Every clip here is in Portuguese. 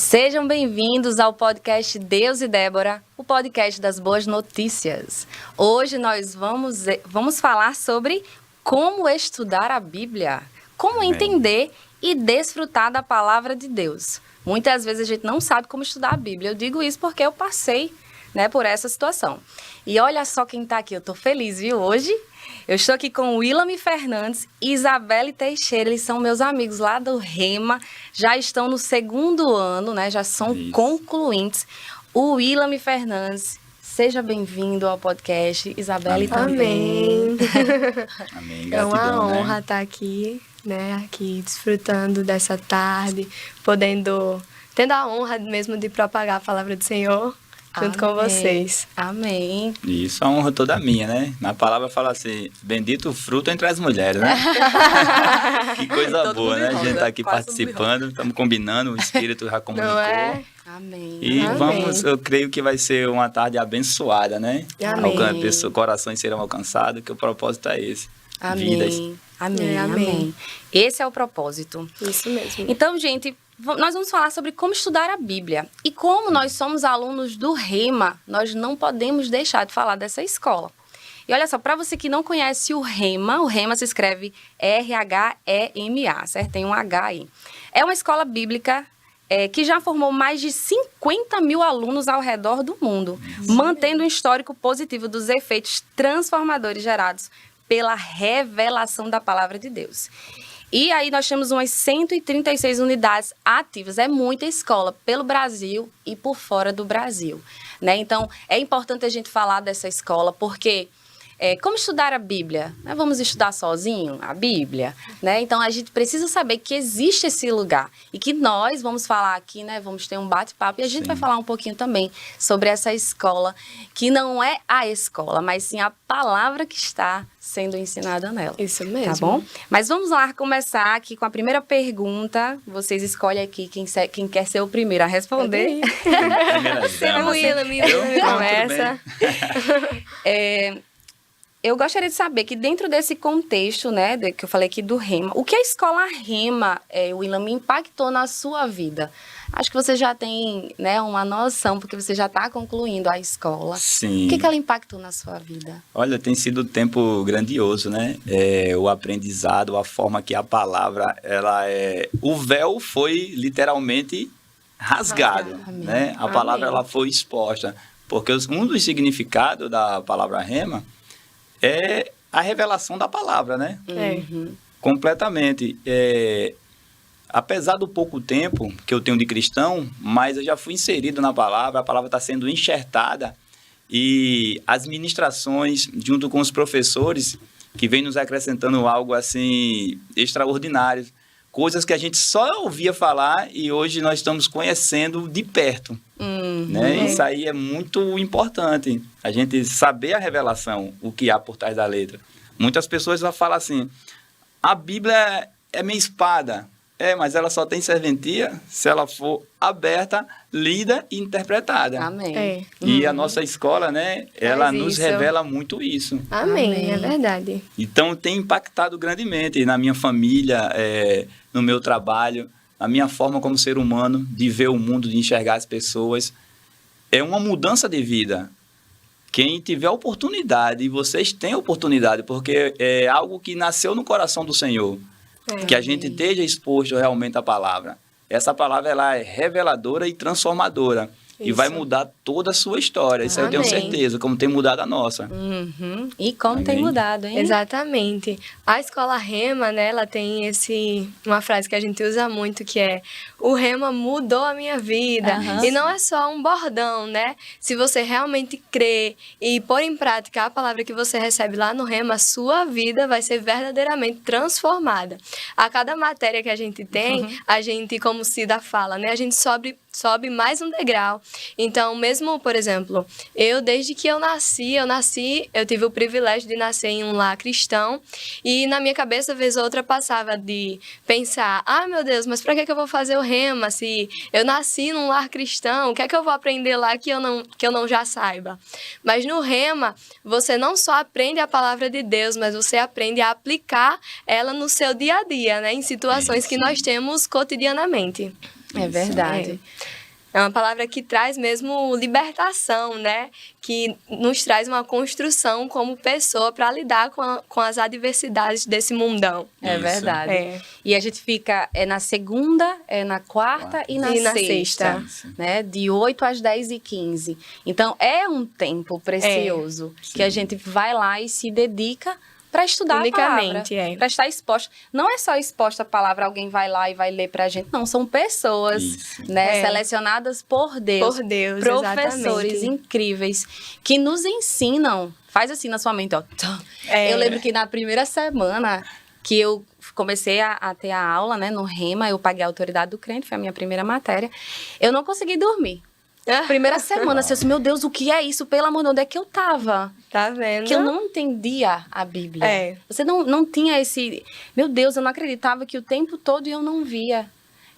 Sejam bem-vindos ao podcast Deus e Débora, o podcast das boas notícias. Hoje nós vamos falar sobre como estudar a Bíblia, como entender e desfrutar da palavra de Deus. Muitas vezes a gente não sabe como estudar a Bíblia. Eu digo isso porque eu passei, por essa situação. E olha só quem está aqui, eu estou feliz, viu, hoje? Eu estou aqui com o Willam Fernandes e Isabelle Teixeira, eles são meus amigos lá do Rema, já estão no segundo ano, já são concluintes. O Willam Fernandes, seja bem-vindo ao podcast, Isabelle também. Amém, É gratidão, uma honra estar aqui, aqui desfrutando dessa tarde, tendo a honra mesmo de propagar a palavra do Senhor. Junto com vocês. Amém. Isso, a honra toda minha, né? Na palavra fala assim, bendito o fruto entre as mulheres, né? Que coisa boa, né? A gente tá aqui participando, estamos combinando, o Espírito já comunicou. Não é? Amém. E Amém. eu creio que vai ser uma tarde abençoada, né? Amém. Corações serão alcançados, que o propósito é esse. Amém. Vidas. Amém. Amém. Esse é o propósito. Isso mesmo. Então, gente, nós vamos falar sobre como estudar a Bíblia. E como nós somos alunos do Rema, nós não podemos deixar de falar dessa escola. E olha só, para você que não conhece o Rema se escreve R-H-E-M-A, certo? Tem um H aí. É uma escola bíblica que já formou mais de 50 mil alunos ao redor do mundo, mantendo um histórico positivo dos efeitos transformadores gerados pela revelação da palavra de Deus. E aí nós temos umas 136 unidades ativas. É muita escola pelo Brasil e por fora do Brasil, Então, é importante a gente falar dessa escola, porque como estudar a Bíblia? Vamos estudar sozinho a Bíblia? Então, a gente precisa saber que existe esse lugar e que nós vamos falar aqui, vamos ter um bate-papo e a gente vai falar um pouquinho também sobre essa escola, que não é a escola, mas sim a palavra que está sendo ensinada nela. Isso mesmo. Tá bom? Mas vamos lá começar aqui com a primeira pergunta. Vocês escolhem aqui quem quer ser o primeiro a responder. O Willam começa. Eu gostaria de saber que dentro desse contexto, que eu falei aqui do Rema, o que a escola Rema, Willam, impactou na sua vida? Acho que você já tem, uma noção, porque você já está concluindo a escola. Sim. O que ela impactou na sua vida? Olha, tem sido um tempo grandioso, o aprendizado, a forma que a palavra, o véu foi literalmente rasgado, A palavra, ela foi exposta. Porque um dos significados da palavra Rema é a revelação da palavra, Completamente. Apesar do pouco tempo que eu tenho de cristão, mas eu já fui inserido na palavra, a palavra está sendo enxertada e as ministrações, junto com os professores, que vêm nos acrescentando algo assim extraordinário, coisas que a gente só ouvia falar e hoje nós estamos conhecendo de perto. Isso aí é muito importante, a gente saber a revelação, o que há por trás da letra. Muitas pessoas já falam assim, a Bíblia é minha espada. Mas ela só tem serventia se ela for aberta, lida e interpretada. Amém. E a nossa escola, ela nos revela muito isso. Amém, é verdade. Então, tem impactado grandemente na minha família, no meu trabalho, na minha forma como ser humano, de ver o mundo, de enxergar as pessoas. É uma mudança de vida. Quem tiver oportunidade, e vocês têm oportunidade, porque é algo que nasceu no coração do Senhor. Que a gente esteja exposto realmente à palavra. Essa palavra, ela é reveladora e transformadora. Isso. E vai mudar toda a sua história. Isso aí eu tenho certeza, como tem mudado a nossa. E como tem mudado, hein? Exatamente. A escola Rema, ela tem uma frase que a gente usa muito, que é: o Rema mudou a minha vida. E não é só um bordão, Se você realmente crê e pôr em prática a palavra que você recebe lá no Rema, a sua vida vai ser verdadeiramente transformada. A cada matéria que a gente tem, a gente, como Cida fala, a gente sobe mais um degrau. Então, mesmo, por exemplo, desde que eu tive o privilégio de nascer em um lar cristão, e na minha cabeça, vez ou outra, passava de pensar, meu Deus, mas para que eu vou fazer o Rema se eu nasci num lar cristão? O que é que eu vou aprender lá que eu não já saiba? Mas no Rema, você não só aprende a palavra de Deus, mas você aprende a aplicar ela no seu dia a dia, em situações que nós temos cotidianamente. É verdade. É uma palavra que traz mesmo libertação, né? Que nos traz uma construção como pessoa para lidar com as adversidades desse mundão. É Isso. verdade. É. E a gente fica na segunda, na quarta e na sexta. Isso. Né? De 8 às 10h15. Então, é um tempo precioso que a gente vai lá e se dedica para estudar a palavra, Unicamente, para estar exposta. Não é só exposta a palavra, alguém vai lá e vai ler pra gente. Não, são pessoas, Isso. né, selecionadas por Deus. Por Deus, professores exatamente. incríveis que nos ensinam. Faz assim na sua mente, ó. É. Eu lembro que na primeira semana que eu comecei a ter a aula, né, no Rema, eu paguei a autoridade do crente, foi a minha primeira matéria. Eu não consegui dormir. Primeira semana, assim, meu Deus, o que é isso? Pelo amor de Deus, onde é que eu tava? Tá vendo? Que eu não entendia a Bíblia. É. Você não tinha esse... Meu Deus, eu não acreditava que o tempo todo eu não via.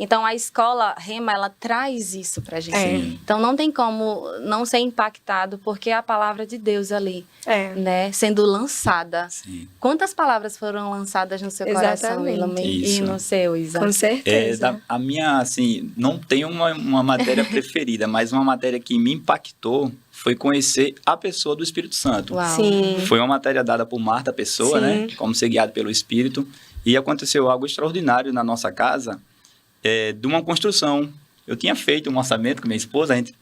Então, a escola Rema, ela traz isso pra gente. É. Então, não tem como não ser impactado, porque é a palavra de Deus ali, É. né? Sendo lançada. Sim. Quantas palavras foram lançadas no seu coração, Exatamente. Ilma? E Isso. no seu, Isa? Com certeza. A minha, assim, não tenho uma matéria preferida, mas uma matéria que me impactou foi conhecer a pessoa do Espírito Santo. Uau. Sim. Foi uma matéria dada por Marta Pessoa, Sim. né? Como ser guiado pelo Espírito. E aconteceu algo extraordinário na nossa casa, de uma construção. Eu tinha feito um orçamento com minha esposa, a gente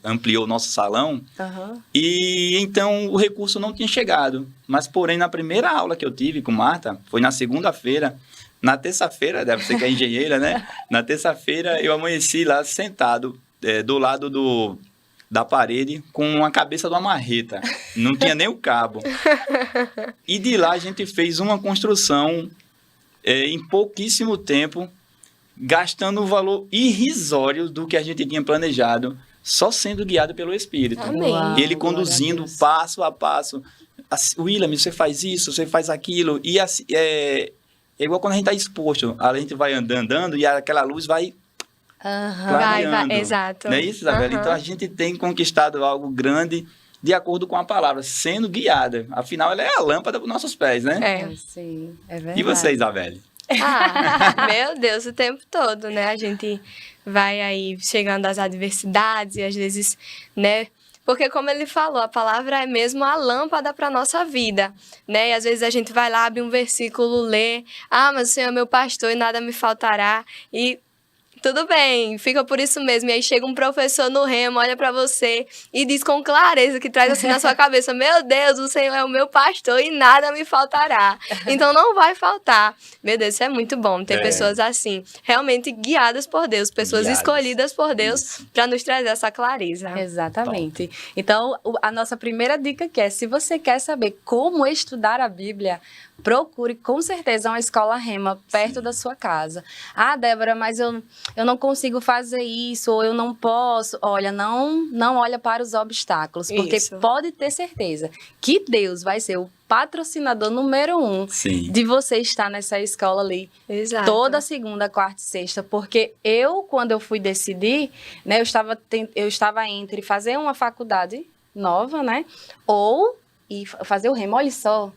ampliou o nosso salão, Aham. e então o recurso não tinha chegado. Mas, porém, na primeira aula que eu tive com Marta, foi na segunda-feira. Na terça-feira, deve ser que é engenheira, né? Na terça-feira, eu amanheci lá sentado do lado da parede com a cabeça de uma marreta. Não tinha nem o cabo. E de lá a gente fez uma construção em pouquíssimo tempo, gastando um valor irrisório do que a gente tinha planejado, só sendo guiado pelo Espírito. Amém. Uau, Ele glória conduzindo a Deus. passo a passo. William, você faz isso, você faz aquilo. E assim, é igual quando a gente está exposto. A gente vai andando e aquela luz vai Aham. clareando. Exato. Não é isso, Isabela? Aham. Então a gente tem conquistado algo grande de acordo com a palavra, sendo guiada. Afinal, ela é a lâmpada para os nossos pés, né? É. Sim, é verdade. E você, Isabelle? Ah, meu Deus, o tempo todo, né? A gente vai aí chegando às adversidades e às vezes, né? Porque como ele falou, a palavra é mesmo a lâmpada para nossa vida, né? E às vezes a gente vai lá, abre um versículo, lê, mas o Senhor é meu pastor e nada me faltará. E tudo bem, fica por isso mesmo. E aí chega um professor no Rema, olha pra você e diz com clareza, que traz assim na sua cabeça, meu Deus, o Senhor é o meu pastor e nada me faltará. Então não vai faltar. Meu Deus, isso é muito bom, ter pessoas assim, realmente guiadas por Deus, pessoas Guiadas. escolhidas por Deus Isso. para nos trazer essa clareza. Exatamente. Então, a nossa primeira dica aqui é, se você quer saber como estudar a Bíblia, procure com certeza uma escola Rema perto da sua casa. Ah, Débora, mas eu não consigo fazer isso, ou eu não posso. Olha, não olha para os obstáculos, porque Isso. pode ter certeza que Deus vai ser o patrocinador número 1 Sim. de você estar nessa escola ali. Exato. Toda segunda, quarta e sexta, porque quando eu fui decidir, né, eu estava entre fazer uma faculdade nova, né, ou fazer o Rema. Olha só,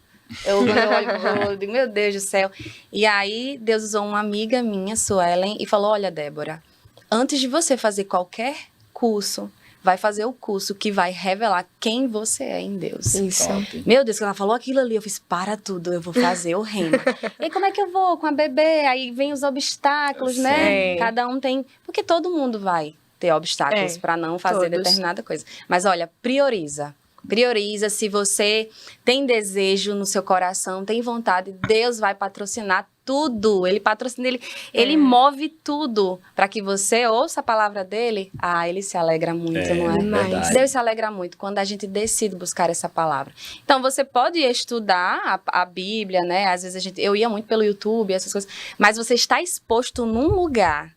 eu digo, meu Deus do céu. E aí, Deus usou uma amiga minha, Suelen, e falou, olha, Débora, antes de você fazer qualquer curso, vai fazer o curso que vai revelar quem você é em Deus. Isso. Top. Meu Deus, que ela falou aquilo ali, eu fiz, para tudo, eu vou fazer o Rema. E aí, como é que eu vou com a bebê? Aí vem os obstáculos, Eu né? sei. Cada um tem... Porque todo mundo vai ter obstáculos para não fazer todos. determinada coisa. Mas olha, prioriza. Prioriza, se você tem desejo no seu coração, tem vontade, Deus vai patrocinar tudo. Ele patrocina, ele move tudo para que você ouça a palavra dele. Ele se alegra muito, não é? Demais. Deus se alegra muito quando a gente decide buscar essa palavra. Então, você pode estudar a Bíblia, né? Às vezes eu ia muito pelo YouTube, essas coisas, mas você está exposto num lugar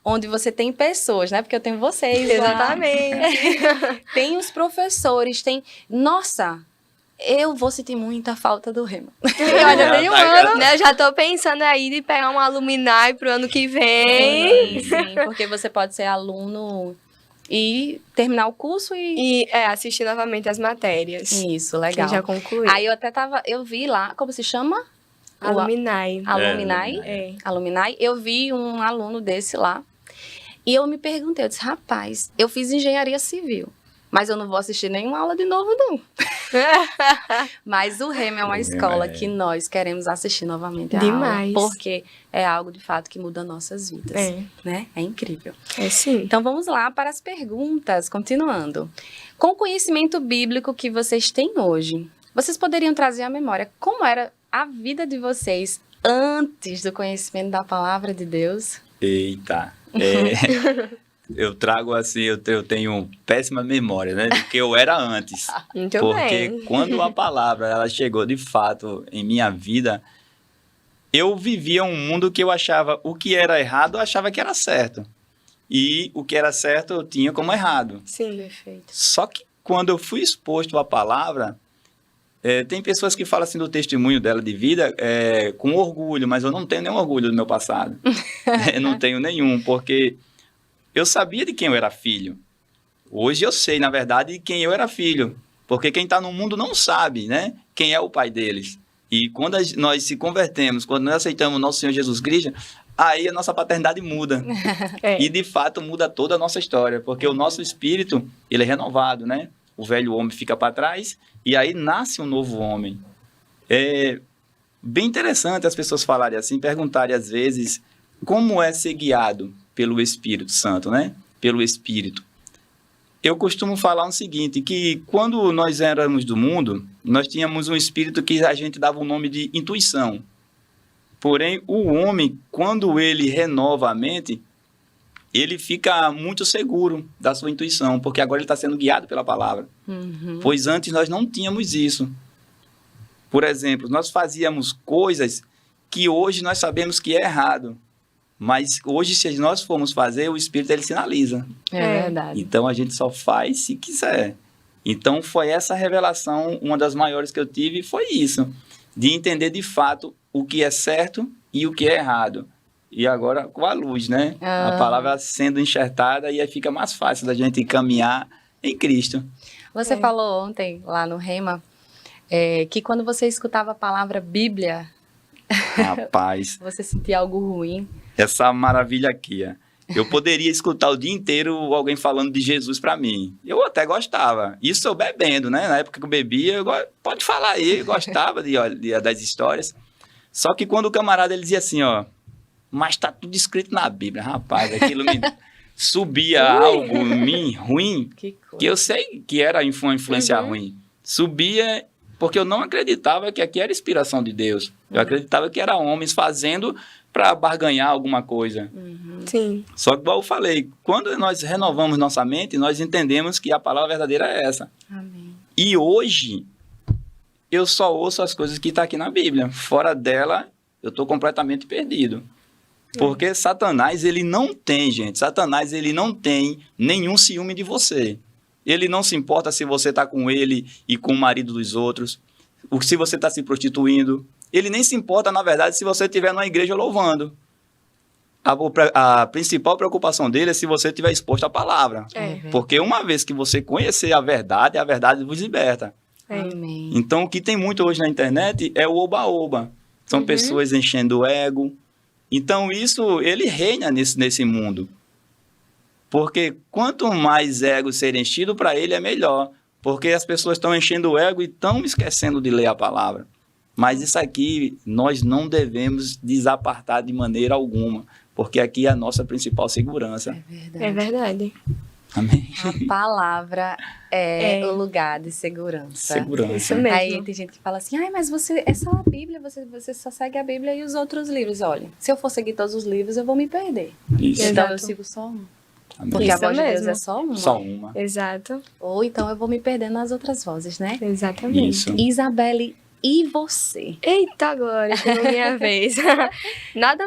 onde você tem pessoas, né? Porque eu tenho vocês lá. Exatamente. Tem os professores, Nossa, eu vou sentir muita falta do Rema. E olha, nem um ano, Né, eu já tô pensando aí de pegar um alumni pro ano que vem. Sim, porque você pode ser aluno e terminar o curso E assistir novamente as matérias. Isso, legal. Quem já concluiu. Aí eu vi lá, como se chama? Alumni. Alumni. É. Alumni. Eu vi um aluno desse lá. E eu me perguntei, eu disse, rapaz, eu fiz engenharia civil, mas eu não vou assistir nenhuma aula de novo, não. Mas o Rema é uma escola que nós queremos assistir novamente a Demais. aula, porque é algo, de fato, que muda nossas vidas, né? É incrível. É sim. Então, vamos lá para as perguntas, continuando. Com o conhecimento bíblico que vocês têm hoje, vocês poderiam trazer à memória como era a vida de vocês antes do conhecimento da palavra de Deus? Eita, eu trago assim, eu tenho péssima memória, né, do que eu era antes. Muito Porque bem. quando a palavra ela chegou de fato em minha vida, eu vivia um mundo que eu achava o que era errado, eu achava que era certo. E o que era certo eu tinha como errado. Sim. Perfeito. Só que quando eu fui exposto à palavra, tem pessoas que falam assim do testemunho dela de vida com orgulho, mas eu não tenho nenhum orgulho do meu passado. Eu não tenho nenhum, porque eu sabia de quem eu era filho. Hoje eu sei, na verdade, de quem eu era filho. Porque quem está no mundo não sabe, né? Quem é o pai deles. E quando nós se convertemos, quando nós aceitamos o nosso Senhor Jesus Cristo, aí a nossa paternidade muda. E, de fato, muda toda a nossa história. Porque o nosso espírito, ele é renovado, né? O velho homem fica para trás e aí nasce um novo homem. É bem interessante as pessoas falarem assim, perguntarem às vezes como é ser guiado pelo Espírito Santo, né? Pelo Espírito. Eu costumo falar o seguinte, que quando nós éramos do mundo, nós tínhamos um espírito que a gente dava o nome de intuição. Porém, o homem, quando ele renova a mente, ele fica muito seguro da sua intuição, porque agora ele está sendo guiado pela palavra. Pois antes nós não tínhamos isso. Por exemplo, nós fazíamos coisas que hoje nós sabemos que é errado. Mas hoje, se nós formos fazer, o Espírito ele sinaliza. É verdade. Então, a gente só faz se quiser. Então, foi essa revelação, uma das maiores que eu tive, foi isso. De entender, de fato, o que é certo e o que é errado. E agora, com a luz, né? A palavra sendo enxertada, e aí fica mais fácil da gente caminhar em Cristo. Você falou ontem, lá no Rema, que quando você escutava a palavra Bíblia, Rapaz, você sentia algo ruim. essa maravilha aqui, ó. Eu poderia escutar o dia inteiro alguém falando de Jesus para mim. Eu até gostava. Isso eu bebendo, né? Na época que eu bebia, pode falar aí, eu gostava das histórias. Só que quando o camarada ele dizia assim, ó, mas tá tudo escrito na Bíblia, rapaz, aquilo me subia algo em mim ruim, que eu sei que era uma influência ruim. Subia porque eu não acreditava que aqui era inspiração de Deus. Eu acreditava que era homens fazendo para barganhar alguma coisa. Sim. Só que, igual eu falei, quando nós renovamos nossa mente, nós entendemos que a palavra verdadeira é essa. Amém. E hoje, eu só ouço as coisas que estão aqui na Bíblia. Fora dela, eu estou completamente perdido. Porque Satanás, ele não tem, gente. Satanás, ele não tem nenhum ciúme de você. Ele não se importa se você está com ele e com o marido dos outros, se você está se prostituindo. Ele nem se importa, na verdade, se você estiver numa igreja louvando. A principal preocupação dele é se você estiver exposto à palavra. Porque uma vez que você conhecer a verdade vos liberta. Amém. Então, o que tem muito hoje na internet é o oba-oba. São pessoas enchendo o ego. Então, isso, ele reina nesse mundo. Porque quanto mais ego ser enchido, para ele é melhor. Porque as pessoas estão enchendo o ego e estão esquecendo de ler a palavra. Mas isso aqui, nós não devemos desapartar de maneira alguma. Porque aqui é a nossa principal segurança. É verdade. É verdade. Amém? A palavra é o lugar de segurança. Segurança. Isso mesmo. Aí tem gente que fala assim, mas você é só a Bíblia, você só segue a Bíblia e os outros livros. Olha, se eu for seguir todos os livros, eu vou me perder. Isso. Então eu Exato. sigo só um. Amém. Porque a Isso voz de Deus mesmo. é só uma. Só uma. Exato. Ou então eu vou me perder nas outras vozes, né? Exatamente. Isso. Isabelle, e você? Eita, Glória, chegou minha vez. Nada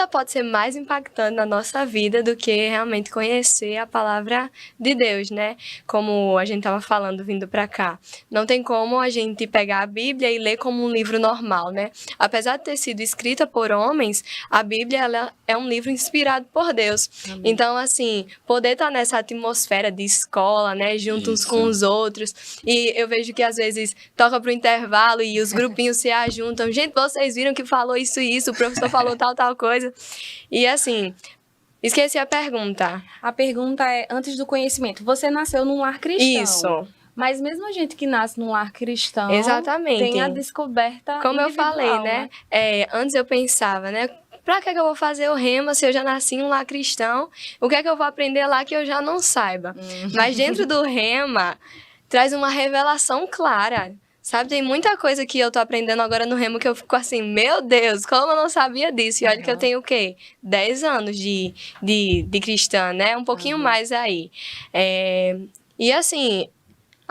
pode ser mais impactante na nossa vida do que realmente conhecer a palavra de Deus, né? Como a gente estava falando vindo para cá. Não tem como a gente pegar a Bíblia e ler como um livro normal, né? Apesar de ter sido escrita por homens, a Bíblia ela é um livro inspirado por Deus. Amém. Então, assim, poder estar nessa atmosfera de escola, né? Juntos Isso. com os outros. E eu vejo que às vezes toca pro intervalo e os grupinhos se ajuntam. Gente, vocês viram que falou isso e isso, o professor falou tal coisa. E assim, Esqueci a pergunta. A pergunta é, antes do conhecimento, você nasceu num lar cristão. Isso. Mas mesmo a gente que nasce num lar cristão, Exatamente. tem a descoberta Como eu individual, falei, né? Antes eu pensava, né? Pra que eu vou fazer o rema se eu já nasci em um lar cristão? O que é que eu vou aprender lá que eu já não saiba? Mas dentro do rema, traz uma revelação clara. Sabe, tem muita coisa que eu tô aprendendo agora no remo que eu fico assim, meu Deus, como eu não sabia disso? E olha que eu tenho o quê? 10 anos de cristã, né? Um pouquinho mais aí. E assim...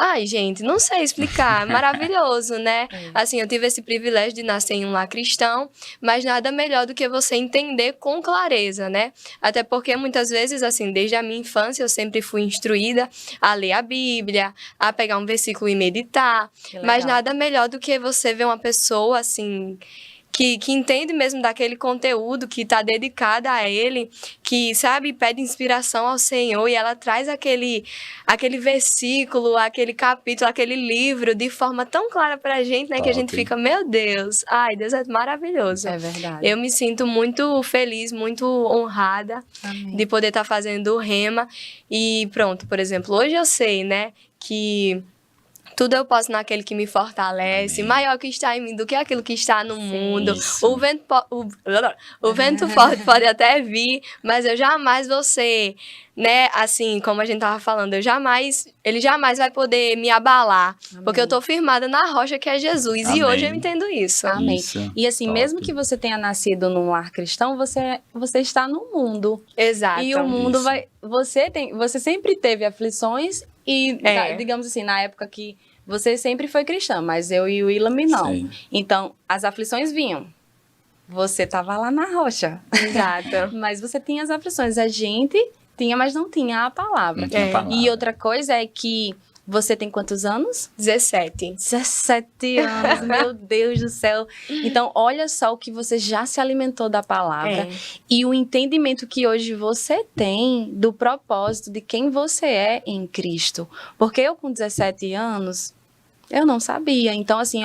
Ai, gente, não sei explicar. Maravilhoso, né? Assim, eu tive esse privilégio de nascer em um lar cristão, mas nada melhor do que você entender com clareza, né? Até porque muitas vezes, assim, desde a minha infância, eu sempre fui instruída a ler a Bíblia, a pegar um versículo e meditar. Mas nada melhor do que você ver uma pessoa, assim... Que entende mesmo daquele conteúdo, que está dedicada a ele, que, sabe, pede inspiração ao Senhor e ela traz aquele versículo, aquele capítulo, aquele livro de forma tão clara pra gente, né? Top. Que a gente fica, meu Deus, ai, Deus é maravilhoso. É verdade. Eu me sinto muito feliz, muito honrada de poder estar fazendo o rema. E pronto, por exemplo, hoje eu sei, né, que... Tudo eu posso naquele que me fortalece, maior que está em mim do que aquilo que está no mundo. O vento forte pode até vir, mas eu jamais vou ser, né, assim, como a gente tava falando, ele jamais vai poder me abalar, porque eu tô firmada na rocha que é Jesus, e hoje eu entendo isso. Amém. Isso. E assim, mesmo que você tenha nascido num lar cristão, você está no mundo. Exato. E o mundo você sempre teve aflições e, digamos assim, na época que você sempre foi cristã, mas eu e o Willam não. Sim. Então, as aflições vinham. Você estava lá na rocha. Exato. Mas você tinha as aflições. A gente tinha, mas não tinha a palavra. Não tinha a palavra. E outra coisa é que você tem quantos anos? 17. 17 anos, meu Deus do céu. Então, olha só o que você já se alimentou da palavra. E o entendimento que hoje você tem do propósito de quem você é em Cristo. Porque eu com 17 anos... Eu não sabia. Então, assim,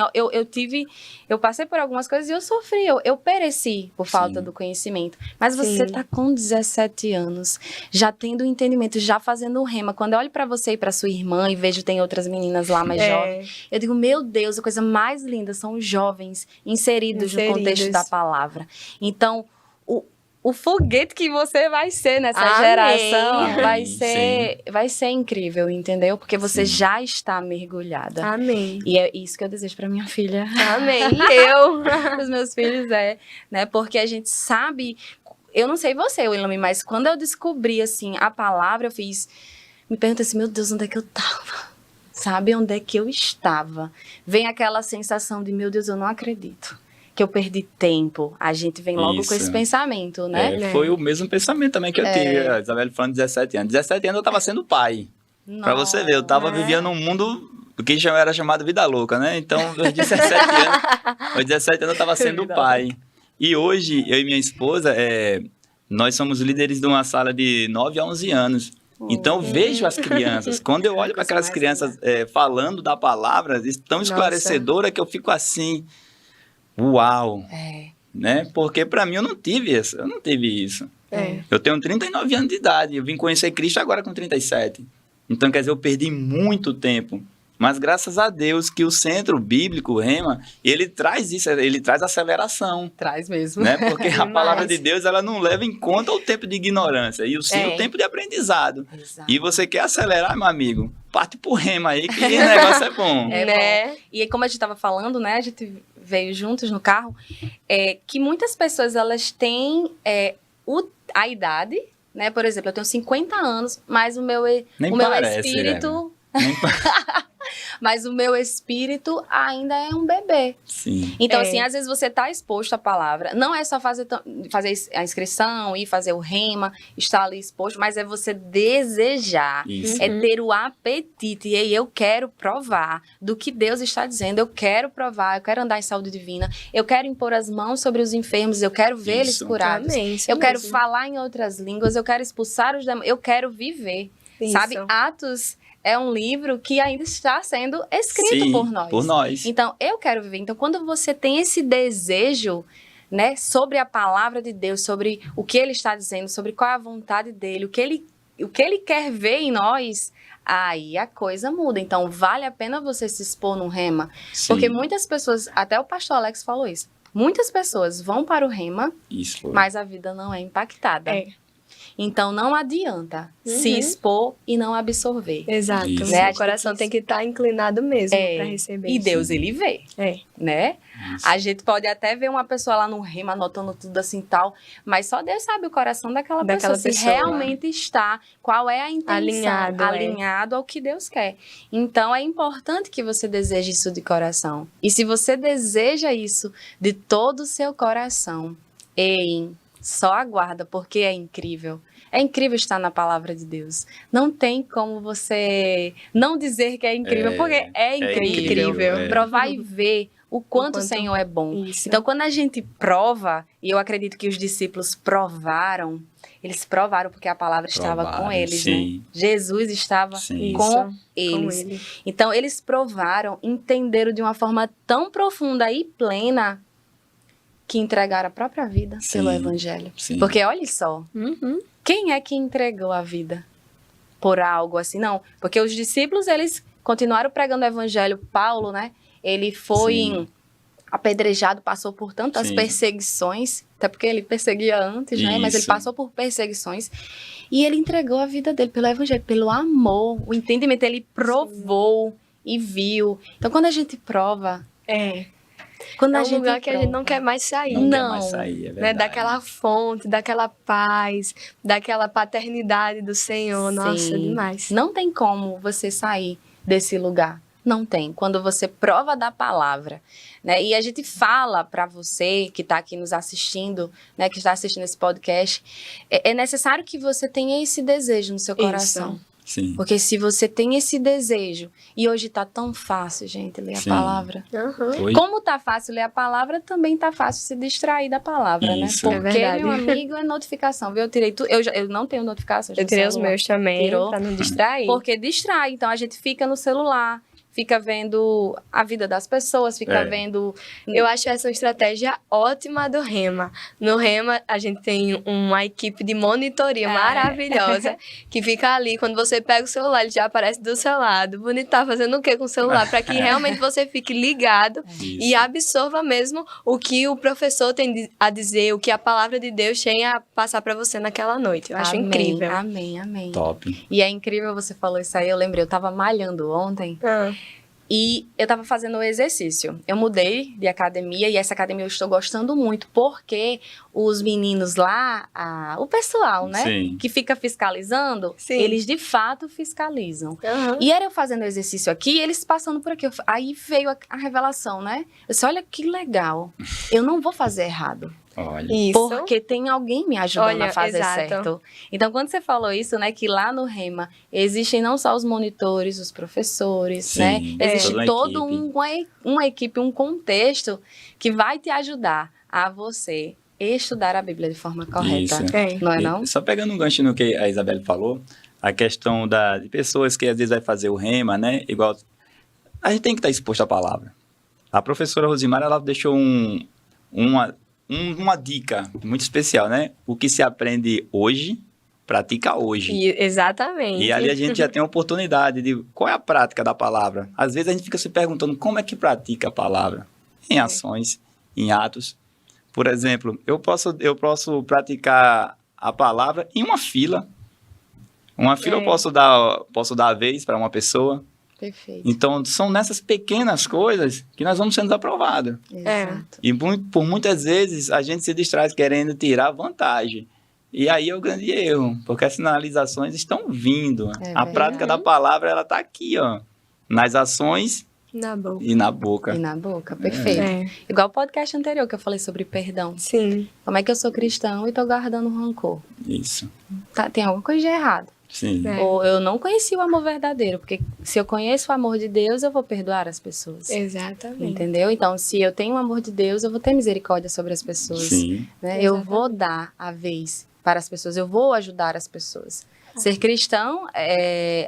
eu passei por algumas coisas e eu sofri, eu pereci por falta do conhecimento. Mas você tá com 17 anos, já tendo entendimento, já fazendo o rema. Quando eu olho pra você e pra sua irmã e vejo tem outras meninas lá mais jovens, eu digo, meu Deus, a coisa mais linda são os jovens inseridos no contexto da palavra. Então, o foguete que você vai ser nessa geração vai ser incrível, entendeu? Porque você já está mergulhada. Amém. E é isso que eu desejo para minha filha. Amém. Eu. Os meus filhos né? Porque a gente sabe... Eu não sei você, Willam, mas quando eu descobri, assim, a palavra, me pergunto assim, meu Deus, onde é que eu tava? Sabe? Onde é que eu estava? Vem aquela sensação de, meu Deus, eu não acredito que eu perdi tempo. A gente vem logo com esse pensamento, né? Foi o mesmo pensamento também que eu tive. A Isabelle falando de 17 anos. 17 anos eu tava sendo pai. Pra você ver, eu tava vivendo um mundo que já era chamado vida louca, né? Então, aos 17 anos eu tava sendo pai. E hoje, eu e minha esposa, nós somos líderes de uma sala de 9 a 11 anos. Então, eu vejo as crianças. Quando eu olho para aquelas crianças falando da palavra, tão esclarecedora que eu fico assim... Uau! Né? Porque pra mim eu não tive isso. Eu tenho 39 anos de idade, eu vim conhecer Cristo agora com 37. Então, quer dizer, eu perdi muito tempo. Mas graças a Deus que o Centro Bíblico, o Rema, ele traz isso, ele traz aceleração. Traz mesmo. Né? Porque a palavra de Deus, ela não leva em conta o tempo de ignorância, e sim o tempo de aprendizado. Exato. E você quer acelerar, meu amigo? Parte pro Rema aí, que o negócio é bom. Bom. E como a gente estava falando, né, a gente veio juntos no carro, que muitas pessoas, elas têm a idade, né, por exemplo, eu tenho 50 anos, mas o meu espírito... Mas o meu espírito ainda é um bebê. Sim. Então, assim, às vezes você está exposto à palavra. Não é só fazer a inscrição e fazer o rema, estar ali exposto, mas é você desejar. Isso. É ter o apetite. E aí, eu quero provar do que Deus está dizendo. Eu quero provar, eu quero andar em saúde divina. Eu quero impor as mãos sobre os enfermos. Eu quero ver eles curados. Amém, eu quero falar em outras línguas. Eu quero expulsar os demônios. Eu quero viver. Isso. Sabe? Atos... é um livro que ainda está sendo escrito por nós. Por nós. Então, eu quero viver. Então, quando você tem esse desejo, né, sobre a palavra de Deus, sobre o que ele está dizendo, sobre qual é a vontade dele, o que ele quer ver em nós, aí a coisa muda. Então, vale a pena você se expor no rema. Sim. Porque muitas pessoas, até o pastor Alex falou isso, muitas pessoas vão para o rema, Isso. mas a vida não é impactada. É. Então, não adianta se expor e não absorver. Exato. Isso. Né? O coração tem que estar inclinado mesmo para receber. E isso. Deus, ele vê, É. né? Isso. A gente pode até ver uma pessoa lá no rema anotando tudo assim tal, mas só Deus sabe o coração daquela pessoa, se realmente está, qual é a intenção, alinhado ao que Deus quer. Então, é importante que você deseje isso de coração. E se você deseja isso de todo o seu coração, só aguarda, porque é incrível. É incrível estar na palavra de Deus. Não tem como você não dizer que é incrível, porque é incrível. Provar e ver o quanto o Senhor é bom. Isso. Então, quando a gente prova, e eu acredito que os discípulos provaram, eles provaram porque a palavra estava com eles, sim. né? Jesus estava Sim. com Isso, eles. com ele. Então, eles provaram, entenderam de uma forma tão profunda e plena que entregaram a própria vida pelo Evangelho. Sim. Porque olha só, Uhum. quem é que entregou a vida por algo assim? Não, porque os discípulos, eles continuaram pregando o Evangelho. Paulo, né? Ele foi apedrejado, passou por tantas perseguições, até porque ele perseguia antes, né? Mas ele passou por perseguições. E ele entregou a vida dele pelo Evangelho, pelo amor, o entendimento. Ele provou e viu. Então, quando a gente prova... Quando É a um gente lugar que a gente prova, não quer mais sair. Não quer mais sair, é né? verdade. Daquela fonte, daquela paz, daquela paternidade do Senhor. Nossa, Sim. demais. Não tem como você sair desse lugar. Não tem. Quando você prova da palavra, né? E a gente fala para você que está aqui nos assistindo, né? Que está assistindo esse podcast, é necessário que você tenha esse desejo no seu coração. Sim. Porque se você tem esse desejo, e hoje tá tão fácil, gente, ler a palavra. Uhum. Como tá fácil ler a palavra, também tá fácil se distrair da palavra, Isso. né? É Porque, verdade. meu amigo, é notificação, viu? Eu tirei tudo. Eu não tenho notificações. Eu no tirei os celular. meus também, Tirou? pra não distrair. Porque distrai. Então, a gente fica no celular, fica vendo a vida das pessoas, fica vendo... Eu acho essa uma estratégia ótima do Rema. No Rema, a gente tem uma equipe de monitoria maravilhosa que fica ali. Quando você pega o celular, ele já aparece do seu lado. Bonito, tá fazendo o que com o celular? Para que realmente você fique ligado e absorva mesmo o que o professor tem a dizer, o que a palavra de Deus tem a passar para você naquela noite. Eu acho incrível. Amém, amém. Top. E é incrível, você falou isso aí, eu lembrei, eu tava malhando ontem. E eu tava fazendo o exercício. Eu mudei de academia e essa academia eu estou gostando muito, porque os meninos lá, o pessoal, né? Sim. Que fica fiscalizando, eles de fato fiscalizam. E era eu fazendo o exercício aqui e eles passando por aqui. Aí veio a revelação, né? Eu disse, olha que legal, eu não vou fazer errado. Olha. Isso. Porque tem alguém me ajudando a fazer exato. certo. Então, quando você falou isso, né, que lá no Rema existem não só os monitores, os professores, Sim, né? Existe toda uma equipe, um contexto que vai te ajudar a você estudar a Bíblia de forma correta. Isso. Não é não? Só pegando um gancho no que a Isabelle falou, a questão de pessoas que às vezes vai fazer o Rema, né? Igual, a gente tem que estar exposto à palavra. A professora Rosimar, ela deixou uma dica muito especial, né? O que se aprende hoje, pratica hoje. Exatamente. E ali a gente já tem a oportunidade de... Qual é a prática da palavra? Às vezes a gente fica se perguntando como é que pratica a palavra. Em ações, em atos. Por exemplo, eu posso praticar a palavra em uma fila. Uma fila eu posso dar a vez para uma pessoa. Perfeito. Então, são nessas pequenas coisas que nós vamos sendo aprovados. Exato. E por muitas vezes a gente se distrai querendo tirar vantagem. E aí é o grande erro, porque as sinalizações estão vindo. A prática da palavra, ela está aqui, ó, nas ações na boca. E na boca. E na boca, perfeito. Igual o podcast anterior que eu falei sobre perdão. Sim. Como é que eu sou cristão e tô guardando rancor? Isso. Tem alguma coisa de errado. Sim. Ou eu não conheci o amor verdadeiro, porque se eu conheço o amor de Deus, eu vou perdoar as pessoas. Exatamente. Entendeu? Então, se eu tenho o amor de Deus, eu vou ter misericórdia sobre as pessoas. Sim. Né? Eu vou dar a vez para as pessoas, eu vou ajudar as pessoas. Ser cristão,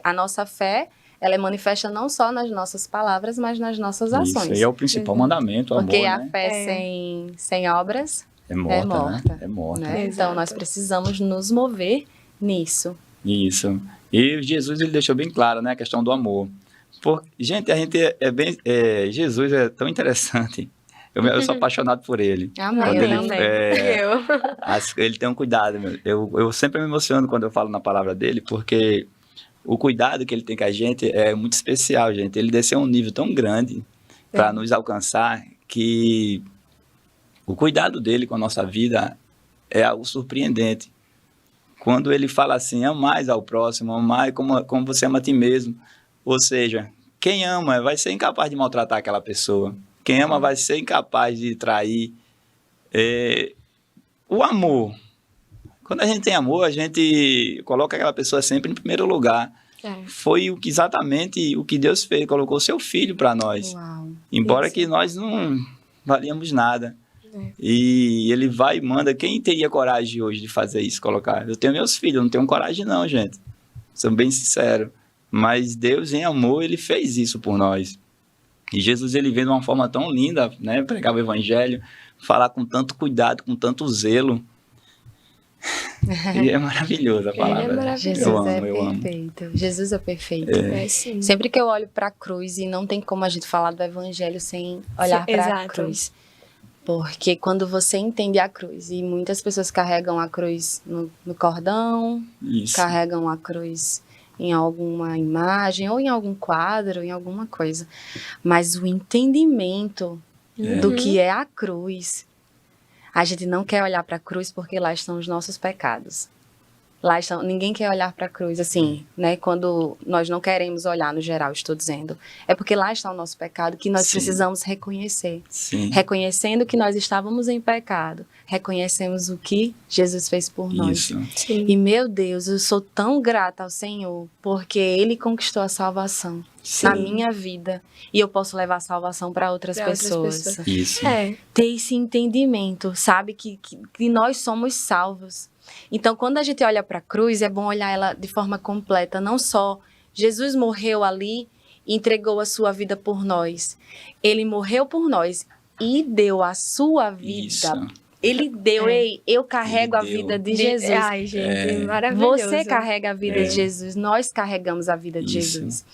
a nossa fé ela é manifesta não só nas nossas palavras, mas nas nossas ações. Isso aí é o principal mandamento, o amor, Porque a né? fé sem obras É morta, morta, né? É morta. né? Então, nós precisamos nos mover nisso. Isso. E Jesus, ele deixou bem claro, né, a questão do amor. Gente, a gente Jesus é tão interessante. Eu sou apaixonado por ele. Amém. Quando Eu ele, também. ele tem um cuidado. Eu sempre me emociono quando eu falo na palavra dele, porque o cuidado que ele tem com a gente é muito especial, gente. Ele desceu a um nível tão grande para nos alcançar que o cuidado dele com a nossa vida é algo surpreendente. Quando ele fala assim, amai ao próximo, amai como você ama a ti mesmo. Ou seja, quem ama vai ser incapaz de maltratar aquela pessoa. Quem ama vai ser incapaz de trair. O amor. Quando a gente tem amor, a gente coloca aquela pessoa sempre em primeiro lugar. Foi exatamente o que Deus fez, colocou seu filho para nós. Uau. Embora que nós não valíamos nada. E ele vai e manda. Quem teria coragem hoje de fazer isso, colocar? Eu tenho meus filhos, eu não tenho coragem não, gente. Sou bem sincero. Mas Deus, em amor, ele fez isso por nós. E Jesus, ele veio de uma forma tão linda, né? Pregar o evangelho, falar com tanto cuidado, com tanto zelo. E é maravilhoso a palavra. Ele é maravilhoso. Jesus eu amo. perfeito. Jesus é perfeito. Sim. Sempre que eu olho para a cruz, e não tem como a gente falar do evangelho sem olhar para a Exato. cruz. Porque quando você entende a cruz, e muitas pessoas carregam a cruz no cordão, Isso. carregam a cruz em alguma imagem, ou em algum quadro, em alguma coisa. Mas o entendimento do que é a cruz, a gente não quer olhar para a cruz porque lá estão os nossos pecados. Lá estão, ninguém quer olhar para a cruz, assim, né? Quando nós não queremos olhar, no geral, estou dizendo. É porque lá está o nosso pecado que nós Sim. precisamos reconhecer. Sim. Reconhecendo que nós estávamos em pecado, reconhecemos o que Jesus fez por nós. Isso. Sim. E, meu Deus, eu sou tão grata ao Senhor, porque Ele conquistou a salvação Sim. na minha vida. E eu posso levar a salvação para outras Pra outras pessoas. pessoas. Isso. Ter esse entendimento, sabe? Que nós somos salvos. Então, quando a gente olha para a cruz, é bom olhar ela de forma completa. Não só Jesus morreu ali e entregou a sua vida por nós. Ele morreu por nós e deu a sua vida. Isso. Ele deu, eu carrego Ele a deu. vida de Jesus. Ai, gente, maravilhoso. Você carrega a vida de Jesus, nós carregamos a vida de Isso. Jesus.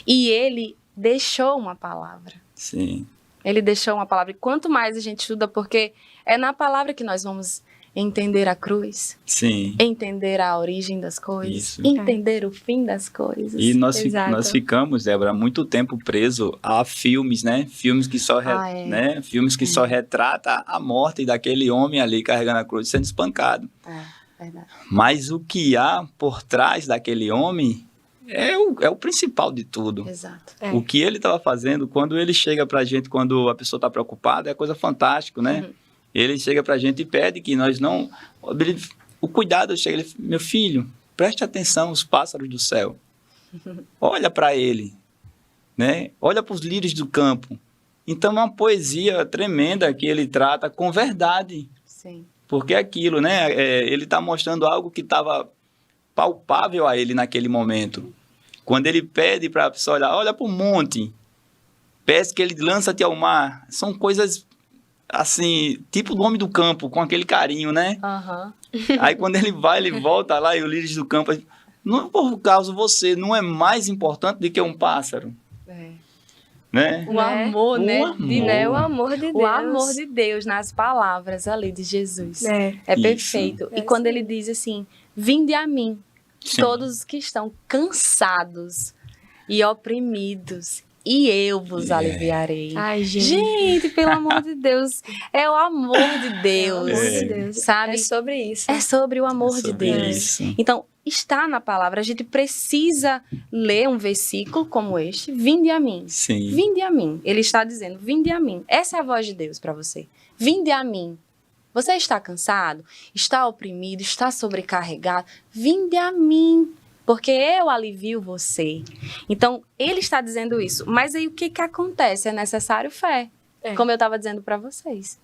E ele deixou uma palavra. Sim. Ele deixou uma palavra. E quanto mais a gente estuda, porque é na palavra que nós vamos entender a cruz, Sim. entender a origem das coisas, Isso. entender o fim das coisas. E nós Exato. ficamos, Débora, muito tempo preso a filmes, né? Filmes que só, filmes que só retrata a morte daquele homem ali carregando a cruz, sendo espancado. Verdade. Mas o que há por trás daquele homem é o principal de tudo. Exato. O que ele estava fazendo, quando ele chega pra gente, quando a pessoa está preocupada, é coisa fantástica, né? Ele chega pra gente e pede que nós não... O cuidado chega, ele, meu filho, preste atenção aos pássaros do céu. Olha para ele, né? Olha para os lírios do campo. Então, é uma poesia tremenda que ele trata com verdade. Sim. Porque é aquilo, né? Ele está mostrando algo que estava palpável a ele naquele momento. Quando ele pede para a pessoa olhar, olha para o monte, pesca, ele lança-te ao mar. São coisas... assim, tipo do homem do campo, com aquele carinho, né? Aí quando ele vai, ele volta lá e o lírio do campo, não por causa você, não é mais importante do que um pássaro. Né? O amor, né? O amor de Deus. O amor de Deus nas palavras ali de Jesus. É Isso. perfeito. E quando ele diz assim, vinde a mim, Sim. todos que estão cansados e oprimidos, e eu vos aliviarei. Ai, Gente, pelo amor de Deus, é o amor de Deus. É o amor de Deus. Sabe? É sobre isso. É sobre o amor de sobre Deus. isso. Então, está na palavra. A gente precisa ler um versículo como este, vinde a mim. Sim. Vinde a mim. Ele está dizendo, vinde a mim. Essa é a voz de Deus para você. Vinde a mim. Você está cansado? Está oprimido? Está sobrecarregado? Vinde a mim, porque eu alivio você. Então, ele está dizendo isso. Mas aí o que acontece? É necessário fé. Como eu estava dizendo para vocês.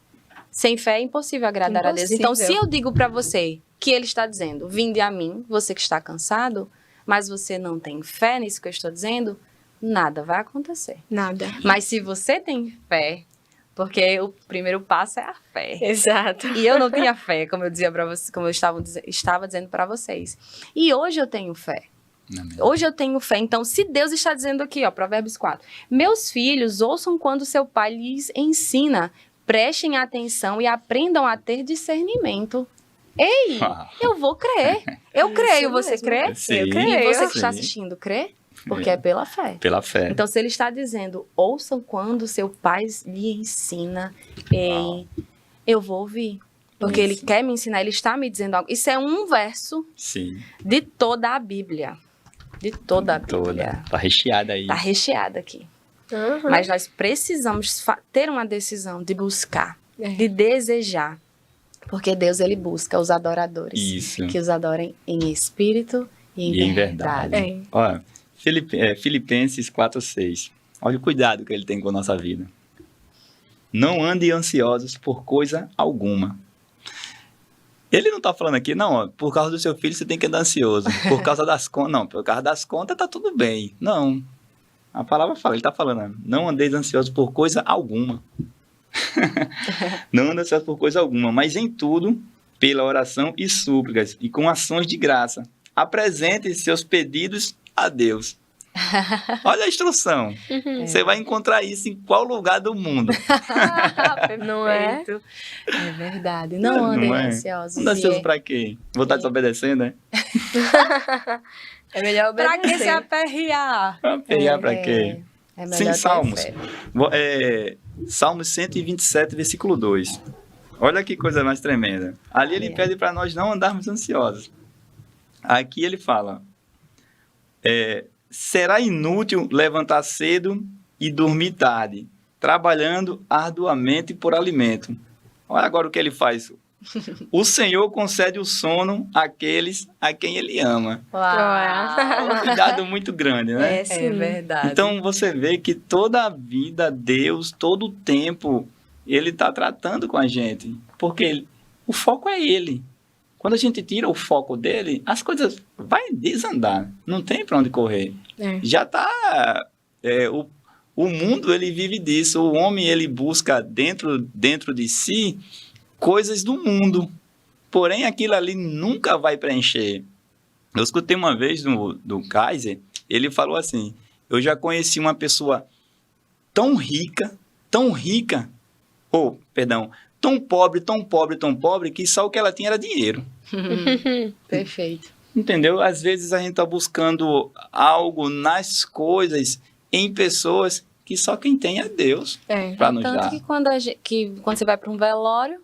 Sem fé é impossível agradar a Deus. Então, se eu digo para você que ele está dizendo, vinde a mim, você que está cansado, mas você não tem fé nisso que eu estou dizendo, nada vai acontecer. Nada. Mas se você tem fé, porque o primeiro passo é a fé. Exato. E eu não tinha fé, como eu dizia para vocês, como eu estava dizendo para vocês. E hoje eu tenho fé. Hoje eu tenho fé. Então, se Deus está dizendo aqui, ó, Provérbios 4, meus filhos, ouçam quando seu pai lhes ensina, prestem atenção e aprendam a ter discernimento. Ei, eu vou crer. Eu creio, você mesmo. crê? Sim, Eu creio. E você que está sim. assistindo, crê? Porque é pela fé. Pela fé. Então, se ele está dizendo, ouçam quando seu pai lhe ensina, ei, eu vou ouvir. Porque ele quer me ensinar, ele está me dizendo algo. Isso é um verso Sim. de toda a Bíblia. De toda a Bíblia. Tá recheada aí. Está recheada aqui. Uhum. Mas nós precisamos ter uma decisão de buscar, É. de desejar. Porque Deus, ele busca os adoradores. Isso. Que os adorem em espírito e em verdade. É. Ó, Filipenses 4:6. Olha o cuidado que ele tem com a nossa vida. Não andem ansiosos por coisa alguma. Ele não tá falando aqui, não, ó, por causa do seu filho você tem que andar ansioso. Por causa das contas, não, por causa das contas tá tudo bem. Não. A palavra fala, ele tá falando, não andeis ansiosos por coisa alguma. Não andeis ansiosos por coisa alguma, mas em tudo, pela oração e súplicas, e com ações de graça, apresentem seus pedidos a Deus. Olha a instrução. Você vai encontrar isso em qual lugar do mundo. Não é? Perfeito. É verdade. Não andem ansiosos. Não ansioso pra quê? Vou estar desobedecendo, né? É melhor obedecer. Pra que se aperrear? Aperrear pra quê? É melhor Sim, ter Salmos. fé. Salmos 127, versículo 2. Olha que coisa mais tremenda. Ali ele pede para nós não andarmos ansiosos. Aqui ele fala, será inútil levantar cedo e dormir tarde, trabalhando arduamente por alimento. Olha agora o que ele faz. O Senhor concede o sono àqueles a quem ele ama. Uau. É um cuidado muito grande, né? É, sim. É verdade. Então você vê que toda a vida, Deus, todo o tempo, ele está tratando com a gente. Porque o foco é ele. Quando a gente tira o foco dele, as coisas vai desandar. Não tem para onde correr. É. Já está... o mundo, ele vive disso. O homem, ele busca dentro de si coisas do mundo. Porém, aquilo ali nunca vai preencher. Eu escutei uma vez do Kaiser, ele falou assim, eu já conheci uma pessoa tão rica, tão pobre, que só o que ela tinha era dinheiro. Perfeito. Entendeu? Às vezes a gente está buscando algo nas coisas, em pessoas, que só quem tem é Deus para nos Tanto dar. que quando você vai para um velório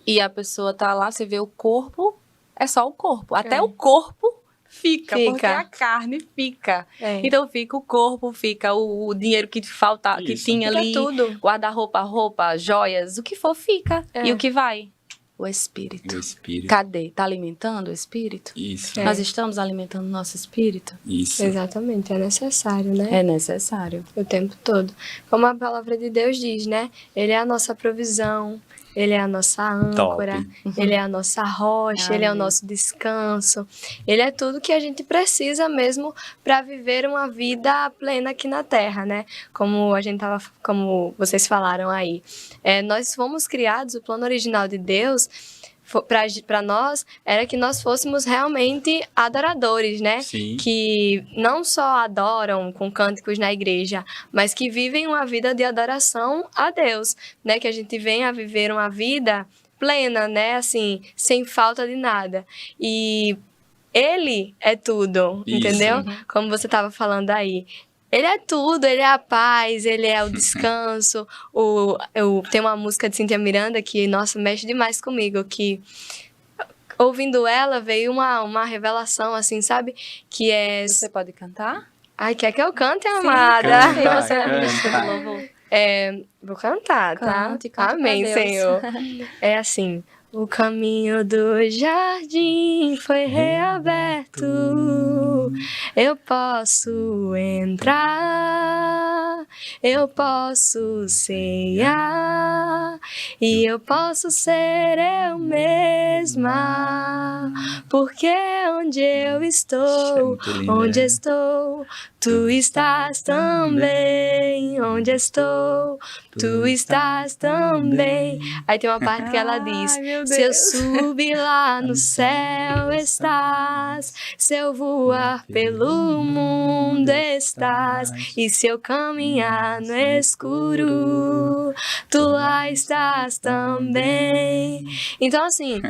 e a pessoa tá lá, você vê o corpo, é só o corpo. Até o corpo fica, porque a carne fica. É. Então fica o corpo, fica o dinheiro que falta, que Isso. tinha Fica ali, tudo. guarda-roupa, roupa, joias, o que for fica. É. E o que vai? O espírito. O Espírito. Cadê? Tá alimentando o espírito? Isso, É. Nós estamos alimentando o nosso espírito? isso. Exatamente, é necessário, né? É necessário. O tempo todo. Como a palavra de Deus diz, né? Ele é a nossa provisão, ele é a nossa âncora, ele é a nossa rocha, ele é o Amém. nosso descanso. Ele é tudo que a gente precisa mesmo para viver uma vida plena aqui na Terra, né? Como vocês falaram aí. Nós fomos criados, o plano original de Deus para nós era que nós fôssemos realmente adoradores, né? Sim. Que não só adoram com cânticos na igreja, mas que vivem uma vida de adoração a Deus, né? Que a gente venha a viver uma vida plena, né? Assim, sem falta de nada. E Ele é tudo, Isso. entendeu? Como você estava falando aí. Ele é tudo, ele é a paz, ele é o descanso. Tem uma música de Cíntia Miranda que, nossa, mexe demais comigo, que ouvindo ela veio uma revelação, assim, sabe? Que é... Você pode cantar? Ai, quer que eu cante, Sim, amada? cante, Canta, você é a canta. ministra do louvor. Vou cantar, tá? Cante pra Amém, Deus. Senhor. É assim... O caminho do jardim foi reaberto, eu posso entrar, eu posso ceiar e eu posso ser eu mesma, Porque onde eu estou, Muito lindo, onde né? estou, tu estás também. Onde estou, tu estás também. Aí tem uma parte que ela diz: Ai, meu se eu Deus. subir lá no céu estás, se eu voar pelo mundo estás, e se eu caminhar no escuro, tu lá estás também. Então, assim,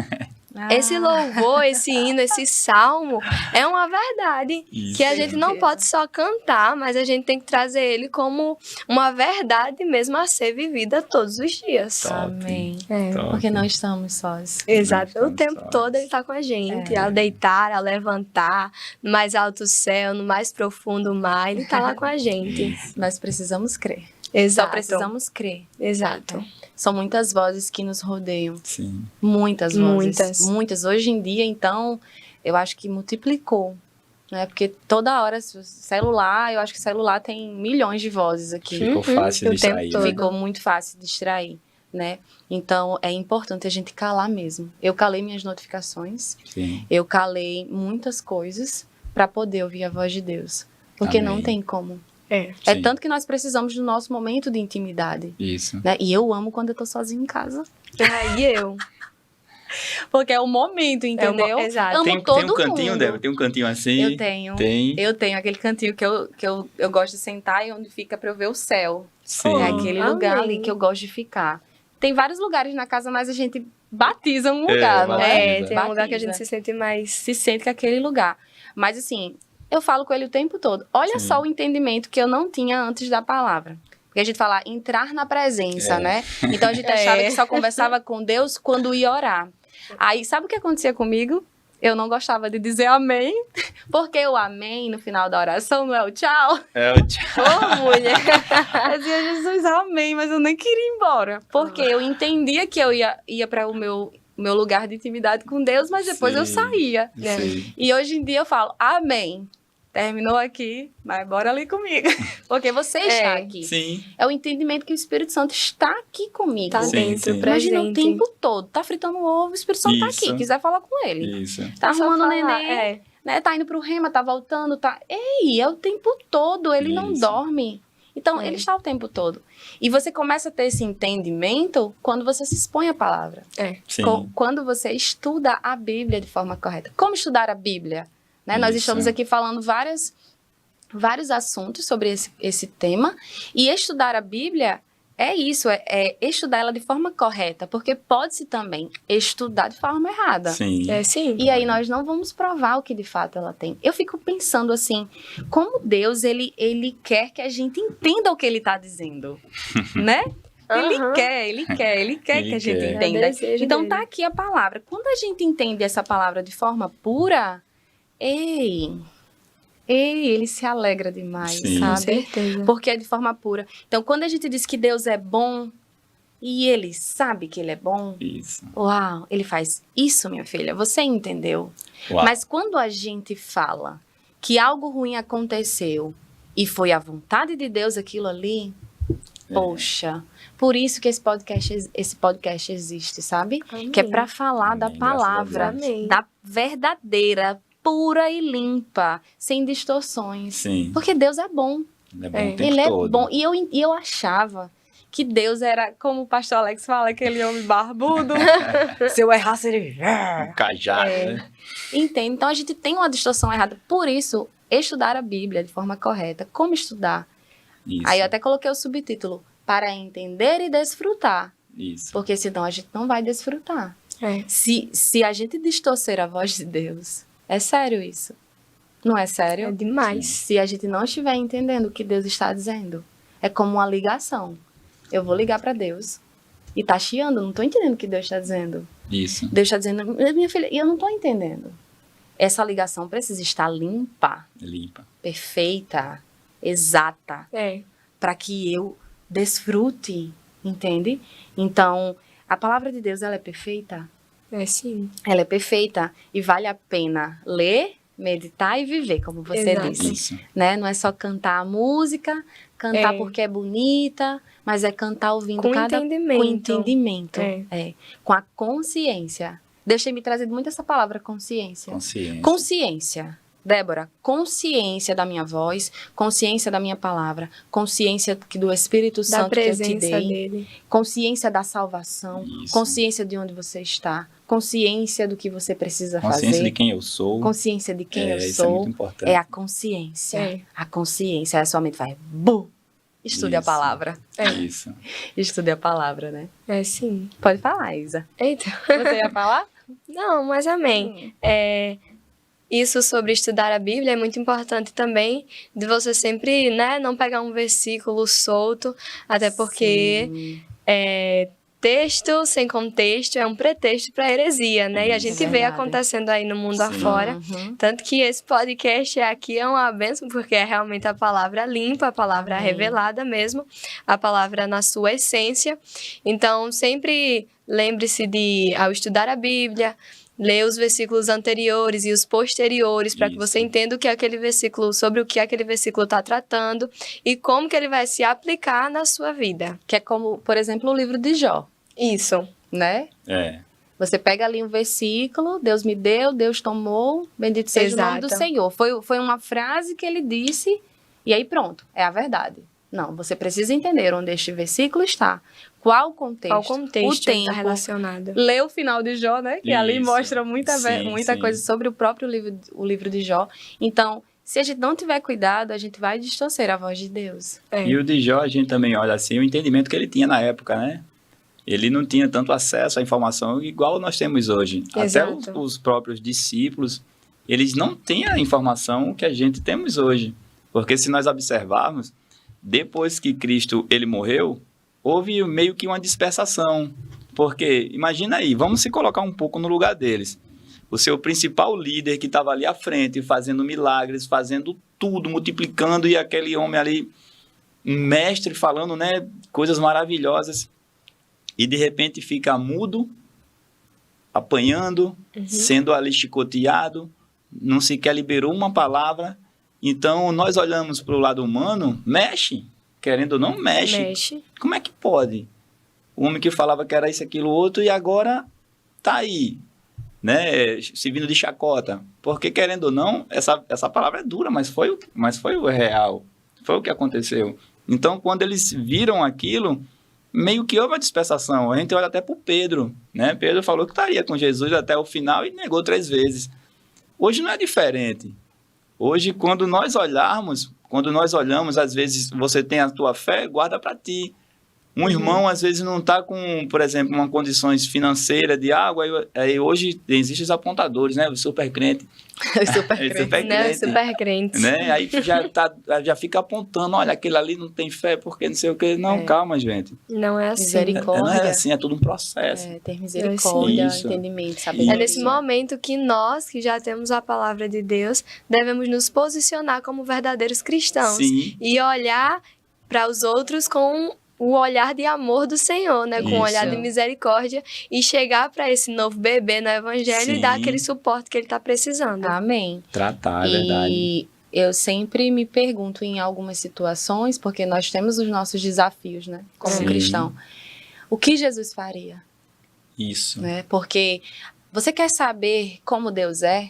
esse louvor, esse hino, esse salmo é uma verdade Isso. que a gente não pode só cantar, mas a gente tem que trazer ele como uma verdade mesmo a ser vivida todos os dias. Top. Amém. Top. Porque não estamos sós. Exato. Não O tempo estamos todo sós. ele tá com a gente. Ao deitar, ao levantar, no mais alto céu, no mais profundo mar, ele tá lá com a gente. Isso. Nós precisamos crer. Exato. Só precisamos crer. Exato. São muitas vozes que nos rodeiam. Sim. Muitas vozes. Muitas. Muitas. Hoje em dia, então, eu acho que multiplicou. Né? Porque toda hora, celular, eu acho que celular tem milhões de vozes aqui. Ficou fácil o de tempo sair. todo. Né? Ficou muito fácil de distrair, né? Então, é importante a gente calar mesmo. Eu calei minhas notificações, Sim. eu calei muitas coisas para poder ouvir a voz de Deus. Porque Amém. não tem como. É. É Sim. tanto que nós precisamos do nosso momento de intimidade, Isso. né? E eu amo quando eu tô sozinha em casa. Aí eu. Porque é o momento, entendeu? Exato. Amo Tem todo um cantinho, mundo. Débora? Tem um cantinho assim? Eu tenho. Tem. Eu tenho aquele cantinho que eu gosto de sentar e onde fica para eu ver o céu. Sim. É aquele amém. lugar ali que eu gosto de ficar. Tem vários lugares na casa, mas a gente batiza um lugar, não é? É, tem um lugar que a gente Batiza. se sente mais. Se sente que é aquele lugar. Mas assim, eu falo com ele o tempo todo. Olha Sim. só o entendimento que eu não tinha antes da palavra. Porque a gente fala entrar na presença, É. né? Então a gente achava que só conversava com Deus quando ia orar. Aí, sabe o que acontecia comigo? Eu não gostava de dizer amém, porque o amém no final da oração não é o tchau. É o tchau. Ô, mulher! Eu dizia, Jesus, amém, mas eu nem queria ir embora. Porque eu entendia que eu ia para o meu lugar de intimidade com Deus, mas depois eu Sim. saía. Sim. E hoje em dia eu falo, amém. Terminou aqui, mas bora ali comigo. Porque você está aqui. Sim. É o entendimento que o Espírito Santo está aqui comigo. Tá Sim, dentro, sim. presente. Imagina o tempo todo. Tá fritando ovo, o Espírito Santo tá Isso. aqui. Quiser falar com ele. Isso. Tá É só arrumando o falar, neném, é. né? Tá indo pro rema, tá voltando, tá... Ei, é o tempo todo. Ele não Isso. dorme. Então, É. ele está o tempo todo. E você começa a ter esse entendimento quando você se expõe à palavra. Sim. Quando você estuda a Bíblia de forma correta. Como estudar a Bíblia? Né? Nós Isso. estamos aqui falando vários assuntos sobre esse tema. E estudar a Bíblia é isso, é estudar ela de forma correta. Porque pode-se também estudar de forma errada. Sim. É, sim. E aí nós não vamos provar o que de fato ela tem. Eu fico pensando assim, como Deus, ele quer que a gente entenda o que ele está dizendo, né? Ele Aham. quer Ele que a gente quer. É o entenda. desejo Então dele. tá aqui a palavra. Quando a gente entende essa palavra de forma pura, ele se alegra demais, Sim. Com sabe? certeza. Porque é de forma pura. Então quando a gente diz que Deus é bom e ele sabe que ele é bom, Isso. uau, ele faz isso, minha filha, você entendeu? Uau. Mas quando a gente fala que algo ruim aconteceu e foi a vontade de Deus aquilo ali, poxa, por isso que esse podcast existe, sabe? Amém. Que é para falar da Amém, graças a palavra, Deus. Amém. da verdadeira, pura e limpa, sem distorções. Sim. Porque Deus é bom. Ele é bom É. o tempo Ele é todo. bom. E eu achava que Deus era, como o pastor Alex fala, aquele homem barbudo. Se eu errasse, ele... Um cajado, né? Entende? Então a gente tem uma distorção errada. Por isso, estudar a Bíblia de forma correta. Como estudar? Isso. Aí eu até coloquei o subtítulo, para entender e desfrutar. Isso. Porque senão a gente não vai desfrutar. É. Se a gente distorcer a voz de Deus, é sério isso? Não é sério? É demais. Se a gente não estiver entendendo o que Deus está dizendo, é como uma ligação. Eu vou ligar para Deus e tá chiando, não tô entendendo o que Deus está dizendo. Isso. Deus está dizendo, minha filha, e eu não tô entendendo. Essa ligação precisa estar limpa, Limpa. perfeita, exata, É. para que eu desfrute, entende? Então, a palavra de Deus, ela é perfeita? É sim. Ela é perfeita e vale a pena ler, meditar e viver, como você Exato. disse. Isso. Né? Não é só cantar a música, cantar É. porque é bonita, mas é cantar ouvindo Com com entendimento. entendimento. É. Com a consciência Deus tem me trazido muito essa palavra consciência. Consciência. Débora, consciência da minha voz, consciência da minha palavra, consciência do Espírito Santo que eu te dei, dele. Consciência da salvação, consciência de onde você está, consciência do que você precisa fazer. Consciência de quem eu sou. Consciência de quem eu Isso sou. É muito importante. É a consciência. A consciência, a sua mente vai, estude a palavra. Isso. Estude a palavra, né? Sim. Pode falar, Isa. Eita. Você ia falar? Não, mas amém. Isso sobre estudar a Bíblia é muito importante também, de você sempre, né, não pegar um versículo solto, até porque texto sem contexto é um pretexto para heresia, né? E a gente vê acontecendo aí no mundo afora. Tanto que esse podcast aqui é uma bênção, porque é realmente a palavra limpa, a palavra revelada mesmo, a palavra na sua essência. Então, sempre lembre-se de, ao estudar a Bíblia, ler os versículos anteriores e os posteriores para que você entenda o que aquele versículo, sobre o que aquele versículo está tratando e como que ele vai se aplicar na sua vida. Que é como, por exemplo, o livro de Jó. Isso. Né? Você pega ali um versículo, Deus me deu, Deus tomou, bendito seja o nome do Senhor. Foi uma frase que ele disse e aí pronto, é a verdade. Não, você precisa entender onde este versículo está. Qual o contexto? Qual o contexto está relacionado? Lê o final de Jó, né? Que ali mostra muita coisa sobre o próprio livro de Jó. Então, se a gente não tiver cuidado, a gente vai distorcer a voz de Deus. E o de Jó, a gente também olha assim, o entendimento que ele tinha na época, né? Ele não tinha tanto acesso à informação igual nós temos hoje. Exato. Até os próprios discípulos, eles não têm a informação que a gente temos hoje. Porque se nós observarmos, depois que Cristo ele morreu, houve meio que uma dispersação, porque, imagina aí, vamos se colocar um pouco no lugar deles. O seu principal líder que estava ali à frente, fazendo milagres, fazendo tudo, multiplicando, e aquele homem ali, um mestre falando, né, coisas maravilhosas, e de repente fica mudo, apanhando, sendo ali chicoteado, não sequer liberou uma palavra. Então, nós olhamos para o lado humano, mexe. Querendo ou não, mexe. Como é que pode? O homem que falava que era isso, aquilo, outro, e agora tá aí, né? Servindo de chacota. Porque, querendo ou não, essa palavra é dura, mas foi o real. Foi o que aconteceu. Então, quando eles viram aquilo, meio que houve uma dispersação. A gente olha até para o Pedro, né? Pedro falou que estaria com Jesus até o final e negou 3 vezes. Hoje não é diferente. Hoje, quando nós olhamos, às vezes você tem a tua fé, guarda para ti. Um irmão, às vezes, não está com, por exemplo, uma condições financeiras de água. Aí hoje existem os apontadores, né? O super crente. Super crente. Né? Aí já fica apontando, olha, aquele ali não tem fé, porque não sei o quê. Não, calma, gente. Não é assim. Misericórdia. Não é assim, é tudo um processo. Ter misericórdia, entendimento, sabedoria. É nesse momento que nós, que já temos a palavra de Deus, devemos nos posicionar como verdadeiros cristãos. Sim. E olhar para os outros com o olhar de amor do Senhor, né? Com o olhar de misericórdia e chegar para esse novo bebê no Evangelho e dar aquele suporte que ele está precisando. Amém. Tratar, é verdade. E eu sempre me pergunto em algumas situações, porque nós temos os nossos desafios, né? Como cristão. O que Jesus faria? Isso. Né? Porque você quer saber como Deus é?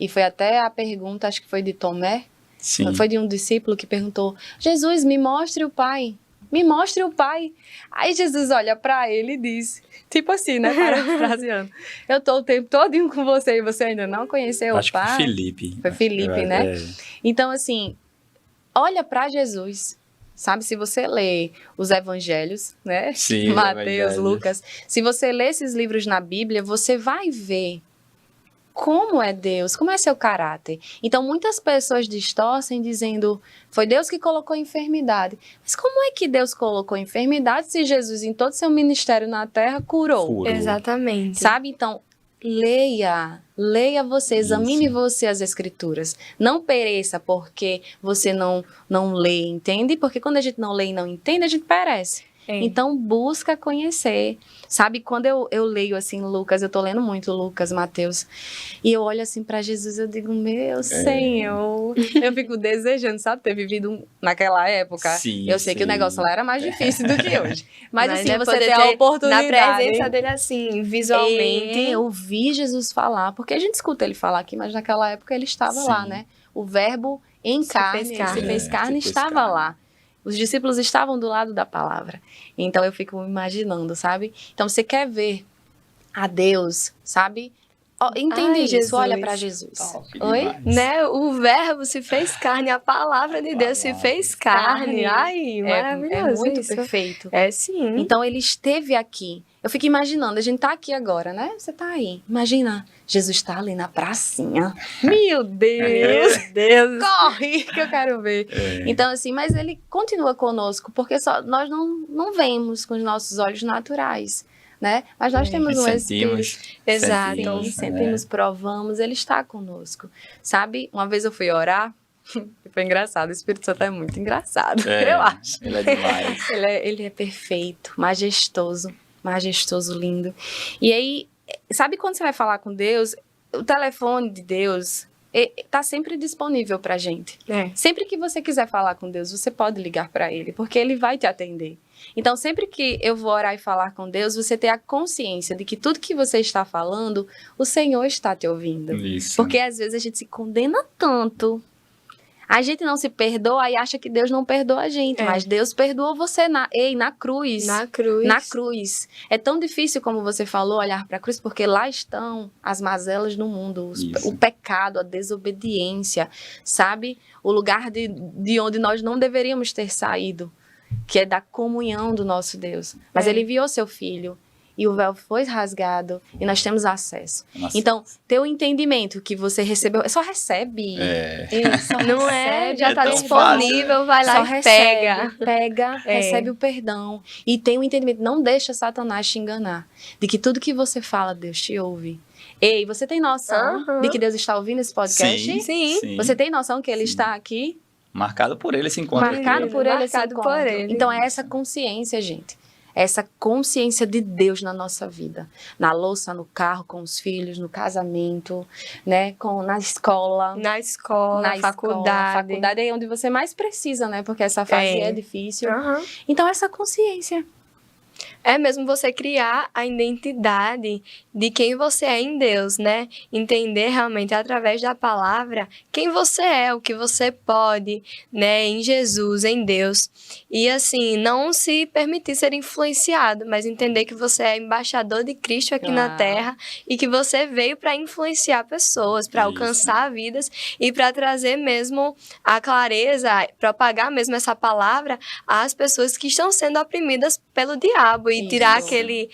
E foi até a pergunta, acho que foi de Tomé. Sim. Foi de um discípulo que perguntou, Jesus, me mostre o Pai. Me mostre o Pai. Aí Jesus olha para ele e diz, tipo assim, né, parafraseando, eu tô o tempo todinho com você e você ainda não conheceu o Pai. Acho que foi Felipe. Foi Felipe, né? Então, assim, olha para Jesus. Sabe, se você lê os evangelhos, né? Sim, Mateus, Lucas. Se você lê esses livros na Bíblia, você vai ver como é Deus, como é seu caráter. Então, muitas pessoas distorcem dizendo, foi Deus que colocou enfermidade. Mas como é que Deus colocou enfermidade se Jesus, em todo seu ministério na Terra, curou? Exatamente. Sabe? Então, leia você, examine você as Escrituras. Não pereça porque você não lê, entende? Porque quando a gente não lê e não entende, a gente perece. Então, busca conhecer. Sabe, quando eu leio, assim, Lucas, eu tô lendo muito Lucas, Mateus, e eu olho, assim, pra Jesus, eu digo, meu Senhor, eu fico desejando, sabe, ter vivido naquela época. Sim, eu sei que o negócio lá era mais difícil do que hoje. Mas assim, é você poder ter a oportunidade... Na presença dele, assim, visualmente. Ouvir Jesus falar, porque a gente escuta ele falar aqui, mas naquela época ele estava lá, né? O verbo em carne, ele se fez carne, estava lá. Os discípulos estavam do lado da palavra. Então eu fico imaginando, sabe? Então você quer ver a Deus, sabe? Entende isso, Jesus. Olha para Jesus. Oi? Né? O verbo se fez carne, a palavra de Deus se fez carne. Ai, maravilhoso. É muito isso. perfeito. É sim. Então ele esteve aqui. Eu fico imaginando, a gente tá aqui agora, né? Você tá aí. Imagina, Jesus tá ali na pracinha. Meu Deus! Meu Deus! Corre que eu quero ver. Então, assim, mas ele continua conosco, porque nós não vemos com os nossos olhos naturais, né? Mas nós temos um Espírito. Exato. Sentimos, provamos, ele está conosco. Sabe? Uma vez eu fui orar, foi engraçado, o Espírito Santo é muito engraçado, eu acho. Ele é demais. Ele é perfeito, majestoso, lindo. E aí, sabe quando você vai falar com Deus, o telefone de Deus tá sempre disponível pra gente. Sempre que você quiser falar com Deus, você pode ligar pra Ele, porque Ele vai te atender. Então, sempre que eu vou orar e falar com Deus, você ter a consciência de que tudo que você está falando, o Senhor está te ouvindo. Isso. Porque às vezes a gente se condena tanto. A gente não se perdoa e acha que Deus não perdoa a gente. Mas Deus perdoou você na cruz. Na cruz. Na cruz. É tão difícil, como você falou, olhar para a cruz, porque lá estão as mazelas do mundo, o pecado, a desobediência, sabe? O lugar de onde nós não deveríamos ter saído, que é da comunhão do nosso Deus. Mas Ele enviou seu Filho. E o véu foi rasgado e nós temos acesso. Então, ter o entendimento que você recebeu, só recebe. Não recebe, já está disponível, fácil. vai lá só e pega. Recebe o perdão. E tem o entendimento, não deixa Satanás te enganar. De que tudo que você fala, Deus te ouve. Ei, você tem noção de que Deus está ouvindo esse podcast? Sim. Você tem noção que Ele está aqui? Marcado por Ele esse encontro. Marcado por Ele. Então, é essa consciência, gente. Essa consciência de Deus na nossa vida. Na louça, no carro, com os filhos, no casamento, né? Na escola. Na faculdade. Faculdade é onde você mais precisa, né? Porque essa fase é difícil. Então, essa consciência. É mesmo você criar a identidade de quem você é em Deus, né? Entender realmente através da palavra quem você é, o que você pode, né? Em Jesus, em Deus. E assim, não se permitir ser influenciado, mas entender que você é embaixador de Cristo aqui na Terra e que você veio para influenciar pessoas, para alcançar vidas e para trazer mesmo a clareza, propagar mesmo essa palavra às pessoas que estão sendo oprimidas pelo diabo e tirar aquele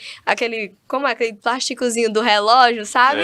plásticozinho do relógio, sabe?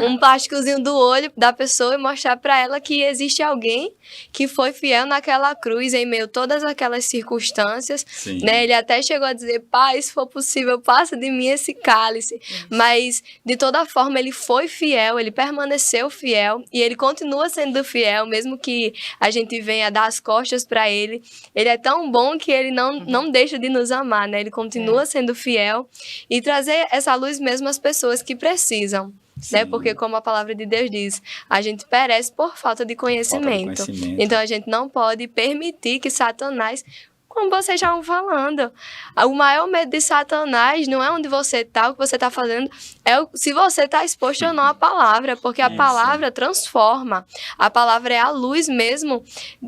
Um plásticozinho do olho da pessoa e mostrar para ela que existe alguém que foi fiel naquela cruz em meio a todas aquelas circunstâncias, né? Ele até chegou a dizer, Pai, se for possível, passa de mim esse cálice. Mas, de toda forma, ele foi fiel, ele permaneceu fiel e ele continua sendo fiel, mesmo que a gente venha dar as costas para ele. Ele é tão bom que ele não deixa de nos amar, né? Ele continua sendo fiel e trazer essa luz mesmo às pessoas que precisam. Né? Porque, como a palavra de Deus diz, a gente perece por falta de conhecimento. Então, a gente não pode permitir que Satanás, como vocês estavam falando, o maior medo de Satanás não é onde você está, o que você está fazendo, se você está exposto ou não à palavra, porque a palavra transforma. A palavra é a luz mesmo,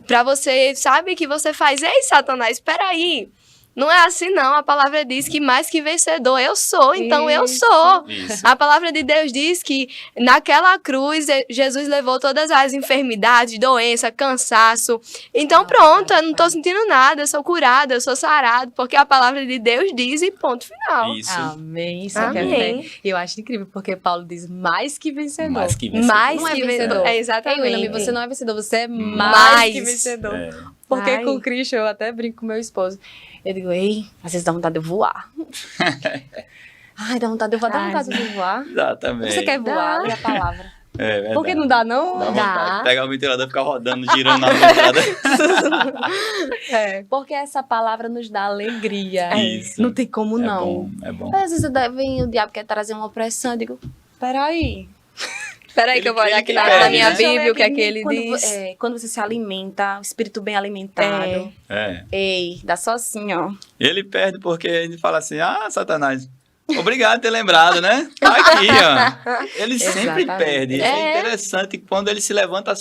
para você, sabe, que você faz, ei, Satanás, espera aí. Não é assim, não. A palavra diz que mais que vencedor eu sou, então eu sou. A palavra de Deus diz que naquela cruz Jesus levou todas as enfermidades, doença, cansaço. Então pronto, eu não estou sentindo nada, eu sou curada, eu sou sarado, porque a palavra de Deus diz e ponto final. Amém. Isso amém. E eu acho incrível, porque Paulo diz mais que vencedor. Mais que vencedor. Mais que vencedor. É exatamente. Ei, você não é vencedor, você é mais que vencedor. Porque com Cristo, eu até brinco com meu esposo. Eu digo, ei, às vezes dá vontade de eu voar. Ai, dá vontade de eu voar. Dá vontade de eu voar. Exatamente. Você quer voar? É a palavra. É verdade. Porque não dá, não? Dá Dá. vontade de pegar o ventilador e ficar rodando, girando na ventilador. É. Porque essa palavra nos dá alegria. Isso. Não tem como não. Bom, é bom. Às vezes vem o diabo quer trazer uma opressão, eu digo, peraí. Peraí que eu vou olhar aqui na perde, minha né? Bíblia o que é que ele quando, diz. quando você se alimenta, o espírito bem alimentado. É. Ei, dá só assim, ó. Ele perde porque ele fala assim, Satanás, obrigado por ter lembrado, né? Tá aqui, ó. Ele sempre Exatamente. perde. É interessante quando ele se levanta.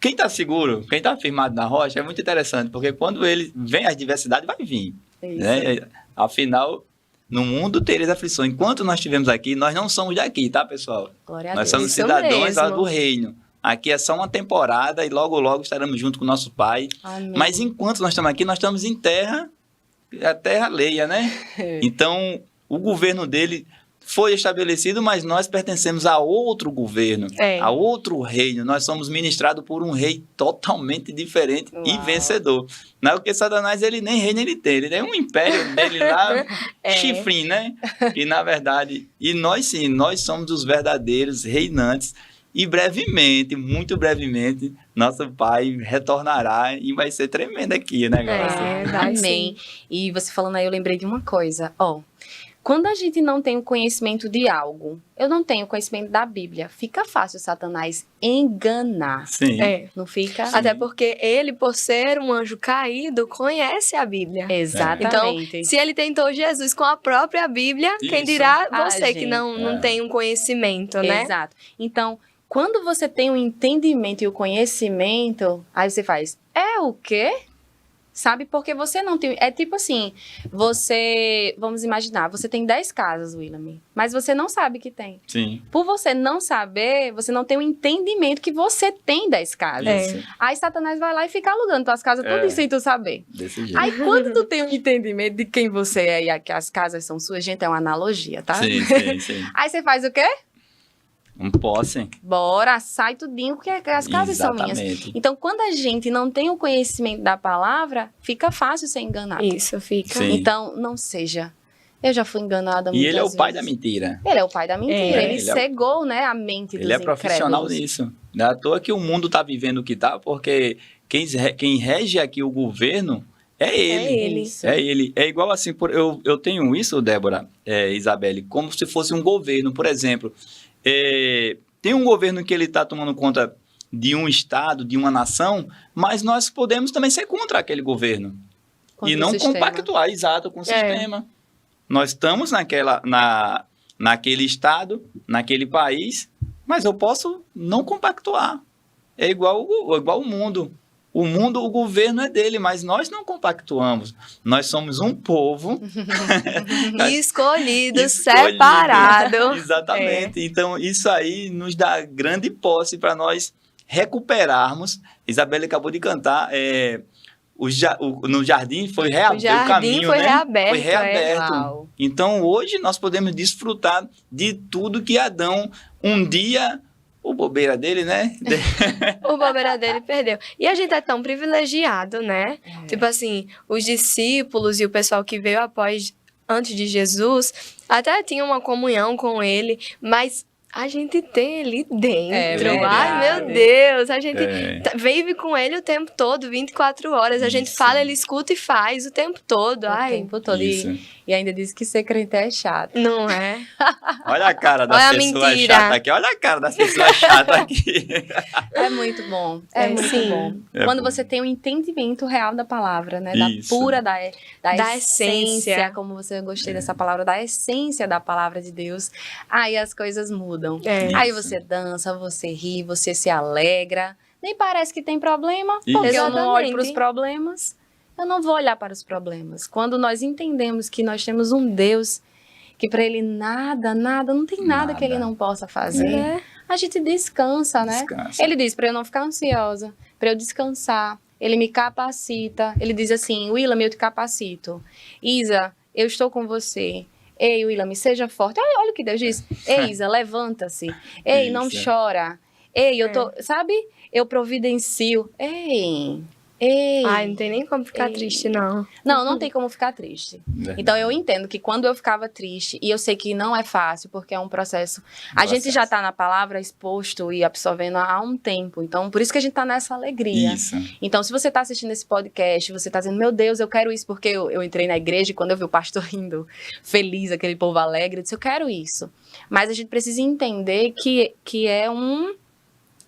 Quem tá seguro, quem tá firmado na rocha, é muito interessante, porque quando ele vem as diversidades, vai vir. Isso. Né? Afinal, no mundo tereis aflições. Enquanto nós estivermos aqui, nós não somos daqui, tá, pessoal? Glória a Nós Deus. somos Isso cidadãos lá mesmo. do reino. Aqui é só uma temporada e logo, logo estaremos junto com o nosso Pai. Amém. Mas enquanto nós estamos aqui, nós estamos em terra, a terra alheia, né? Então, o governo dele foi estabelecido, mas nós pertencemos a outro governo, É. a outro reino. Nós somos ministrados por um rei totalmente diferente e Uau. vencedor. Não é porque Satanás, ele nem reino ele tem. Ele tem um império dele lá, chifrinho, né? E na verdade, e nós sim, nós somos os verdadeiros reinantes. E brevemente, muito brevemente, nosso Pai retornará e vai ser tremendo aqui o negócio. Vai Amém. sim. E você falando aí, eu lembrei de uma coisa. Ó, quando a gente não tem o conhecimento de algo, eu não tenho conhecimento da Bíblia, fica fácil Satanás enganar. Sim. É. Não fica? Até porque ele, por ser um anjo caído, conhece a Bíblia. Exatamente. Se ele tentou Jesus com a própria Bíblia, quem Isso. dirá Ah, você que gente. não tem um conhecimento, né? Exato. Então, quando você tem o entendimento e o conhecimento, aí você faz, é o quê? Sabe? Porque você não tem... É tipo assim, vamos imaginar, você tem 10 casas, William, mas você não sabe que tem. Sim. Por você não saber, você não tem o entendimento que você tem 10 casas. É. Aí Satanás vai lá e fica alugando tuas casas tudo sem tu saber. Desse jeito. Aí quando tu tem o entendimento de quem você é e que as casas são suas, gente, é uma analogia, tá? Sim. Aí você faz o quê? Um posse. Bora, sai tudinho, porque as casas são minhas. Exatamente. Então, quando a gente não tem o conhecimento da palavra, fica fácil ser enganado. Isso, fica. Sim. Então, não seja. Eu já fui enganada muitas E ele é o pai da vezes. mentira. Ele é o pai da mentira. É, Ele ele é o- cegou, né, a mente dos Ele é profissional incrédulos. nisso. Não é à toa que o mundo está vivendo o que está, porque quem rege aqui o governo é ele. É ele. Isso. É ele. É igual assim, eu tenho isso, Débora, Isabelle, como se fosse um governo. Por exemplo, tem um governo que ele está tomando conta de um estado, de uma nação, mas nós podemos também ser contra aquele governo. Contra E o não sistema. compactuar, exato, com o sistema. Nós estamos naquele estado, naquele país, mas eu posso não compactuar. É igual o mundo. O mundo, o governo é dele, mas nós não compactuamos. Nós somos um povo Escolhido, escolhido. separado. Exatamente. Então, isso aí nos dá grande posse para nós recuperarmos. Isabelle acabou de cantar. No jardim foi reaberto. O jardim caminho, foi né? reaberto, Foi reaberto. Uau. Então, hoje nós podemos desfrutar de tudo que Adão, um dia, o bobeira dele, né? O bobeira dele perdeu. E a gente é tão privilegiado, né? Tipo assim, os discípulos e o pessoal que veio antes de Jesus, até tinha uma comunhão com ele, mas a gente tem ele dentro. verdade. Ai, meu Deus, a gente É. vive com ele o tempo todo, 24 horas. A gente Isso. fala, ele escuta e faz o tempo todo. O Ai, tempo todo. Isso. E ainda diz que ser crente é chato. não é? Olha a cara das Olha a pessoas mentira. chatas aqui. Olha a cara das pessoas chatas aqui. É muito bom. É muito sim. bom. É Quando bom. você tem um entendimento real da palavra, né? Da Isso. pura, da Da essência, essência. como você gostei dessa palavra, da essência da palavra de Deus, aí as coisas mudam. É. Aí Isso. você dança, você ri, você se alegra. Nem parece que tem problema, Isso. porque eu não olho Exatamente. para os problemas. Eu não vou olhar para os problemas. Quando nós entendemos que nós temos um Deus que para ele nada, não tem nada que ele Nada. não possa fazer, É. a gente descansa, né? Descansa. Ele diz para eu não ficar ansiosa, para eu descansar. Ele me capacita. Ele diz assim, Willam, eu te capacito. Isa, eu estou com você. Ei, Willam, seja forte. Olha o que Deus diz. Ei, Isa, levanta-se. Ei, não Isso. chora. Ei, eu tô... Sabe? Eu providencio. Ei, Ei! Ai, não tem nem como ficar triste, não. Não tem como ficar triste. Verdade. Então, eu entendo que quando eu ficava triste, e eu sei que não é fácil, porque é um processo. A gente já tá na palavra exposto e absorvendo há um tempo. Então, por isso que a gente tá nessa alegria. Isso. Então, se você tá assistindo esse podcast, você tá dizendo, meu Deus, eu quero isso, porque eu entrei na igreja e quando eu vi o pastor rindo, feliz, aquele povo alegre, eu disse, eu quero isso. Mas a gente precisa entender que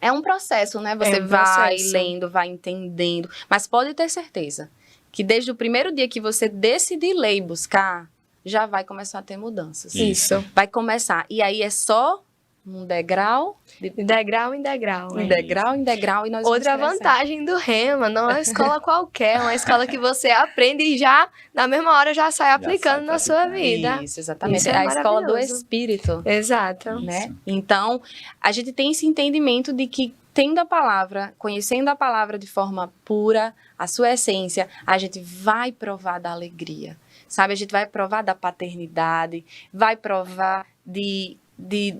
é um processo, né? Você vai lendo, vai entendendo. Mas pode ter certeza que desde o primeiro dia que você decidir ler e buscar, já vai começar a ter mudanças. Isso. Vai começar. E aí é só um degrau, De degrau em degrau. um degrau em degrau, e nós vamos Outra crescendo. vantagem do Rema, não é uma escola qualquer, é uma escola que você aprende e já, na mesma hora, já sai aplicando na sua vida. Isso, exatamente. Isso é é a escola do maravilhoso. Espírito. Exato. Né? Então, a gente tem esse entendimento de que tendo a palavra, conhecendo a palavra de forma pura, a sua essência, a gente vai provar da alegria, sabe? A gente vai provar da paternidade, vai provar de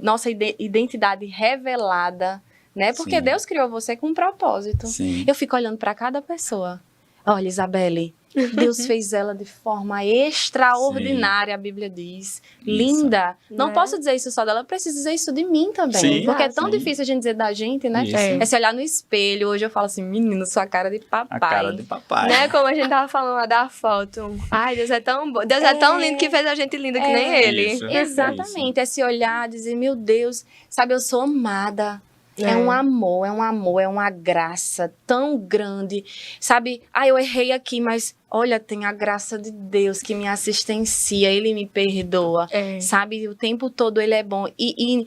nossa identidade revelada, né? Porque Sim. Deus criou você com um propósito. Sim. Eu fico olhando para cada pessoa. Olha, Isabelle, Deus fez ela de forma extraordinária, a Bíblia diz. Linda. Não Né? posso dizer isso só dela, eu preciso dizer isso de mim também. Sim, porque é tão sim. difícil a gente dizer da gente, né? Isso. É se olhar no espelho. Hoje eu falo assim, menino, sua cara de papai. A cara de papai. Né? Como a gente tava falando lá da foto. Ai, Deus é tão bom. Deus é tão lindo que fez a gente linda que nem ele. Isso. Exatamente. É se olhar, dizer, meu Deus, sabe, eu sou amada. É um amor, é uma graça tão grande. Sabe, eu errei aqui, mas olha, tem a graça de Deus que me assistencia, Ele me perdoa. É. Sabe, o tempo todo Ele é bom. E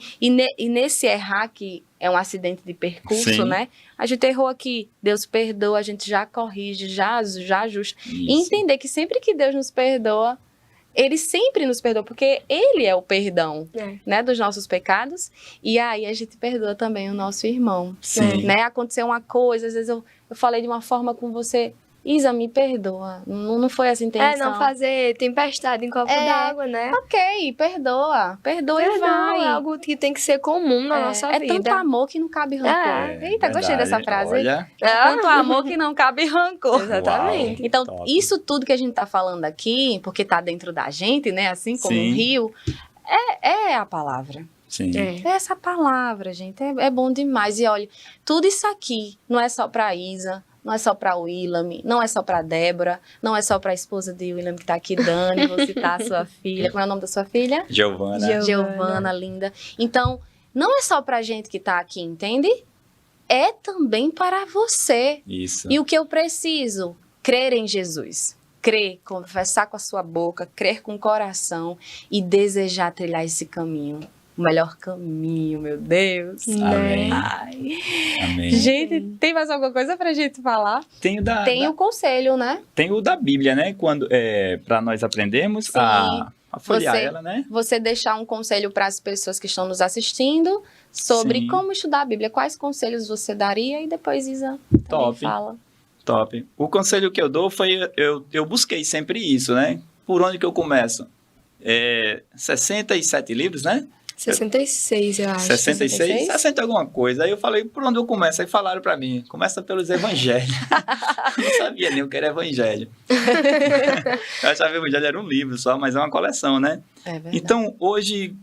nesse errar, que é um acidente de percurso, Sim. né? A gente errou aqui, Deus perdoa, a gente já corrige, já ajusta. E Isso. entender que sempre que Deus nos perdoa, Ele sempre nos perdoa, porque Ele é o perdão, É. né, dos nossos pecados. E aí a gente perdoa também o nosso irmão. Sim. Né? Aconteceu uma coisa, às vezes eu falei de uma forma com você, Isa, me perdoa. Não foi essa a intenção. Não fazer tempestade em copo d'água, né? Ok, perdoa e vai. É algo que tem que ser comum na nossa É vida. tanto amor que não cabe rancor. Eita, gostei verdade. dessa frase. Olha, Tanto amor que não cabe rancor. Exatamente. Então, Top. isso tudo que a gente tá falando aqui, porque tá dentro da gente, né? Assim como Sim. um rio, é a palavra. sim. É. É essa palavra, gente. É bom demais. E olha, tudo isso aqui não é só pra Isa, não é só pra Willam, não é só pra Débora, não é só pra esposa de Willam que tá aqui, Dani, vou citar a sua filha. Como é o nome da sua filha? Giovana. Giovana, linda. Então, não é só pra gente que tá aqui, entende? É também para você. Isso. E o que eu preciso? Crer em Jesus. Crer, confessar com a sua boca, crer com o coração e desejar trilhar esse caminho. O melhor caminho, meu Deus. Amém. Ai. Amém. Gente, tem mais alguma coisa pra gente falar? Tem Tem o conselho, né? tem o da Bíblia, né? Quando, para nós aprendermos Sim. a folhear Você- ela, né? Você deixar um conselho para as pessoas que estão nos assistindo sobre Sim. como estudar a Bíblia. Quais conselhos você daria? E depois Isa também Top. fala. Top. O conselho que eu dou foi, eu busquei sempre isso, né? Por onde que eu começo? 67 livros, né? 66, eu acho. 66? 60 alguma coisa. Aí eu falei, por onde eu começo? Aí falaram pra mim, começa pelos evangelhos. Eu não sabia nem o que era evangelho. Eu achava que o evangelho era um livro só, mas é uma coleção, né? É verdade. Então, hoje,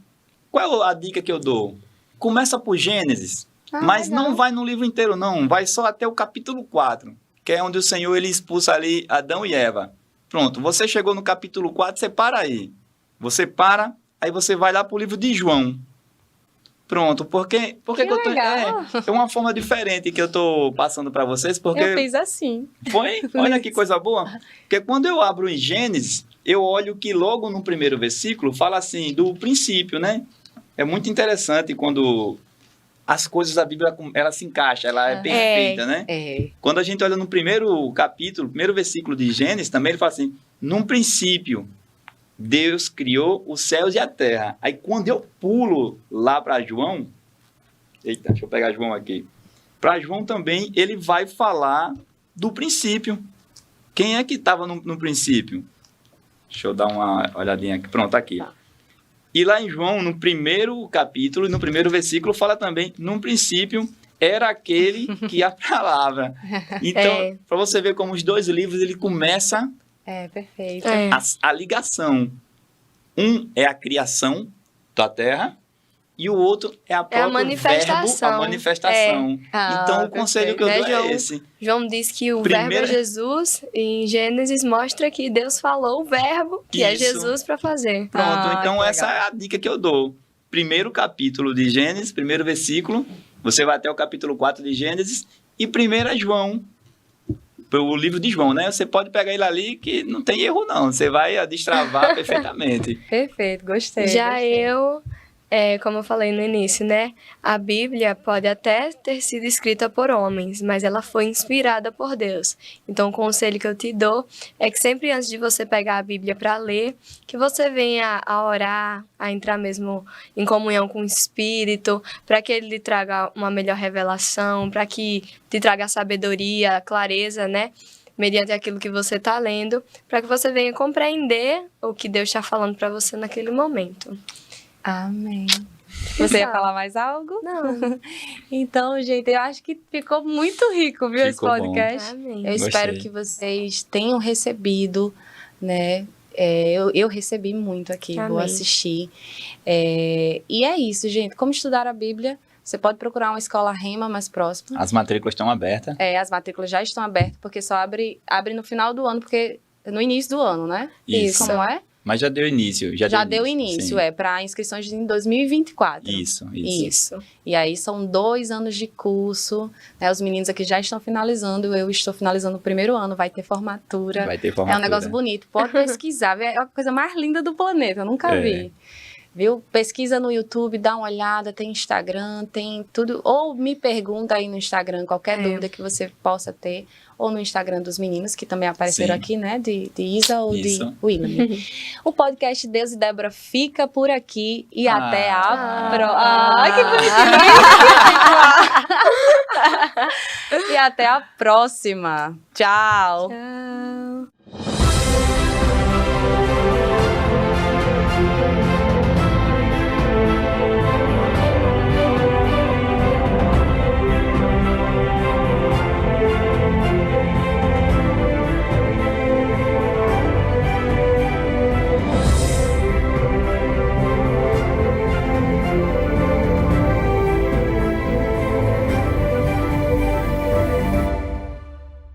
qual é a dica que eu dou? Começa por Gênesis, mas legal. não vai no livro inteiro, não. Vai só até o capítulo 4, que é onde o Senhor ele expulsa ali Adão e Eva. Pronto, você chegou no capítulo 4, você para aí. Você para, aí você vai lá para o livro de João. Pronto, porque que eu tô, legal. é uma forma diferente que eu tô passando para vocês, porque Eu fiz assim. foi? Olha que coisa boa. Porque quando eu abro em Gênesis, eu olho que logo no primeiro versículo fala assim, do princípio, né? É muito interessante quando as coisas da Bíblia, ela se encaixa, ela é perfeita, né? É. Quando a gente olha no primeiro capítulo, primeiro versículo de Gênesis, também ele fala assim, num princípio, Deus criou os céus e a terra. Aí quando eu pulo lá para João, eita, deixa eu pegar João aqui. Para João também, ele vai falar do princípio. Quem é que estava no princípio? Deixa eu dar uma olhadinha aqui. Pronto, aqui. E lá em João, no primeiro capítulo, no primeiro versículo, fala também, num princípio, era aquele que a palavra. Então, para você ver como os dois livros, ele começa Perfeito. a ligação. Um é a criação da terra e o outro é a própria manifestação. verbo, a manifestação. Então, o conselho que eu dou é esse. João diz que o verbo é Jesus, e em Gênesis mostra que Deus falou o verbo, que é Jesus, para fazer. Pronto, então essa é a dica que eu dou. Primeiro capítulo de Gênesis, primeiro versículo, você vai até o capítulo 4 de Gênesis, e 1 João, o livro de João, né? Você pode pegar ele ali que não tem erro não, você vai destravar perfeitamente. Perfeito, gostei. Eu, como eu falei no início, né? A Bíblia pode até ter sido escrita por homens, mas ela foi inspirada por Deus. Então, o conselho que eu te dou é que sempre antes de você pegar a Bíblia para ler, que você venha a orar, a entrar mesmo em comunhão com o Espírito, para que ele lhe traga uma melhor revelação, para que te traga sabedoria, clareza, né? Mediante aquilo que você está lendo, para que você venha compreender o que Deus está falando para você naquele momento. Amém. Você ia falar mais algo? Não. Então, gente, eu acho que ficou muito rico, viu, esse podcast? Amém. Eu espero que vocês tenham recebido, né? Eu recebi muito aqui, Amém. Vou assistir. E é isso, gente. Como estudar a Bíblia? Você pode procurar uma escola Rema mais próxima. As matrículas estão abertas. As matrículas já estão abertas, porque só abre no final do ano, porque no início do ano, né? Isso. Como é? Mas já deu início. Já deu início, para inscrições em 2024. Isso. E aí são 2 anos de curso, né? Os meninos aqui já estão finalizando, eu estou finalizando o primeiro ano, vai ter formatura. É um negócio bonito, pode pesquisar, é a coisa mais linda do planeta, eu nunca vi. Viu? Pesquisa no YouTube, dá uma olhada, tem Instagram, tem tudo. Ou me pergunta aí no Instagram qualquer dúvida que você possa ter. Ou no Instagram dos meninos, que também apareceram aqui, né? De Isa ou de William. O podcast Deus e Débora fica por aqui. E até a próxima. Ai, que bonitinho! E até a próxima. Tchau! Tchau!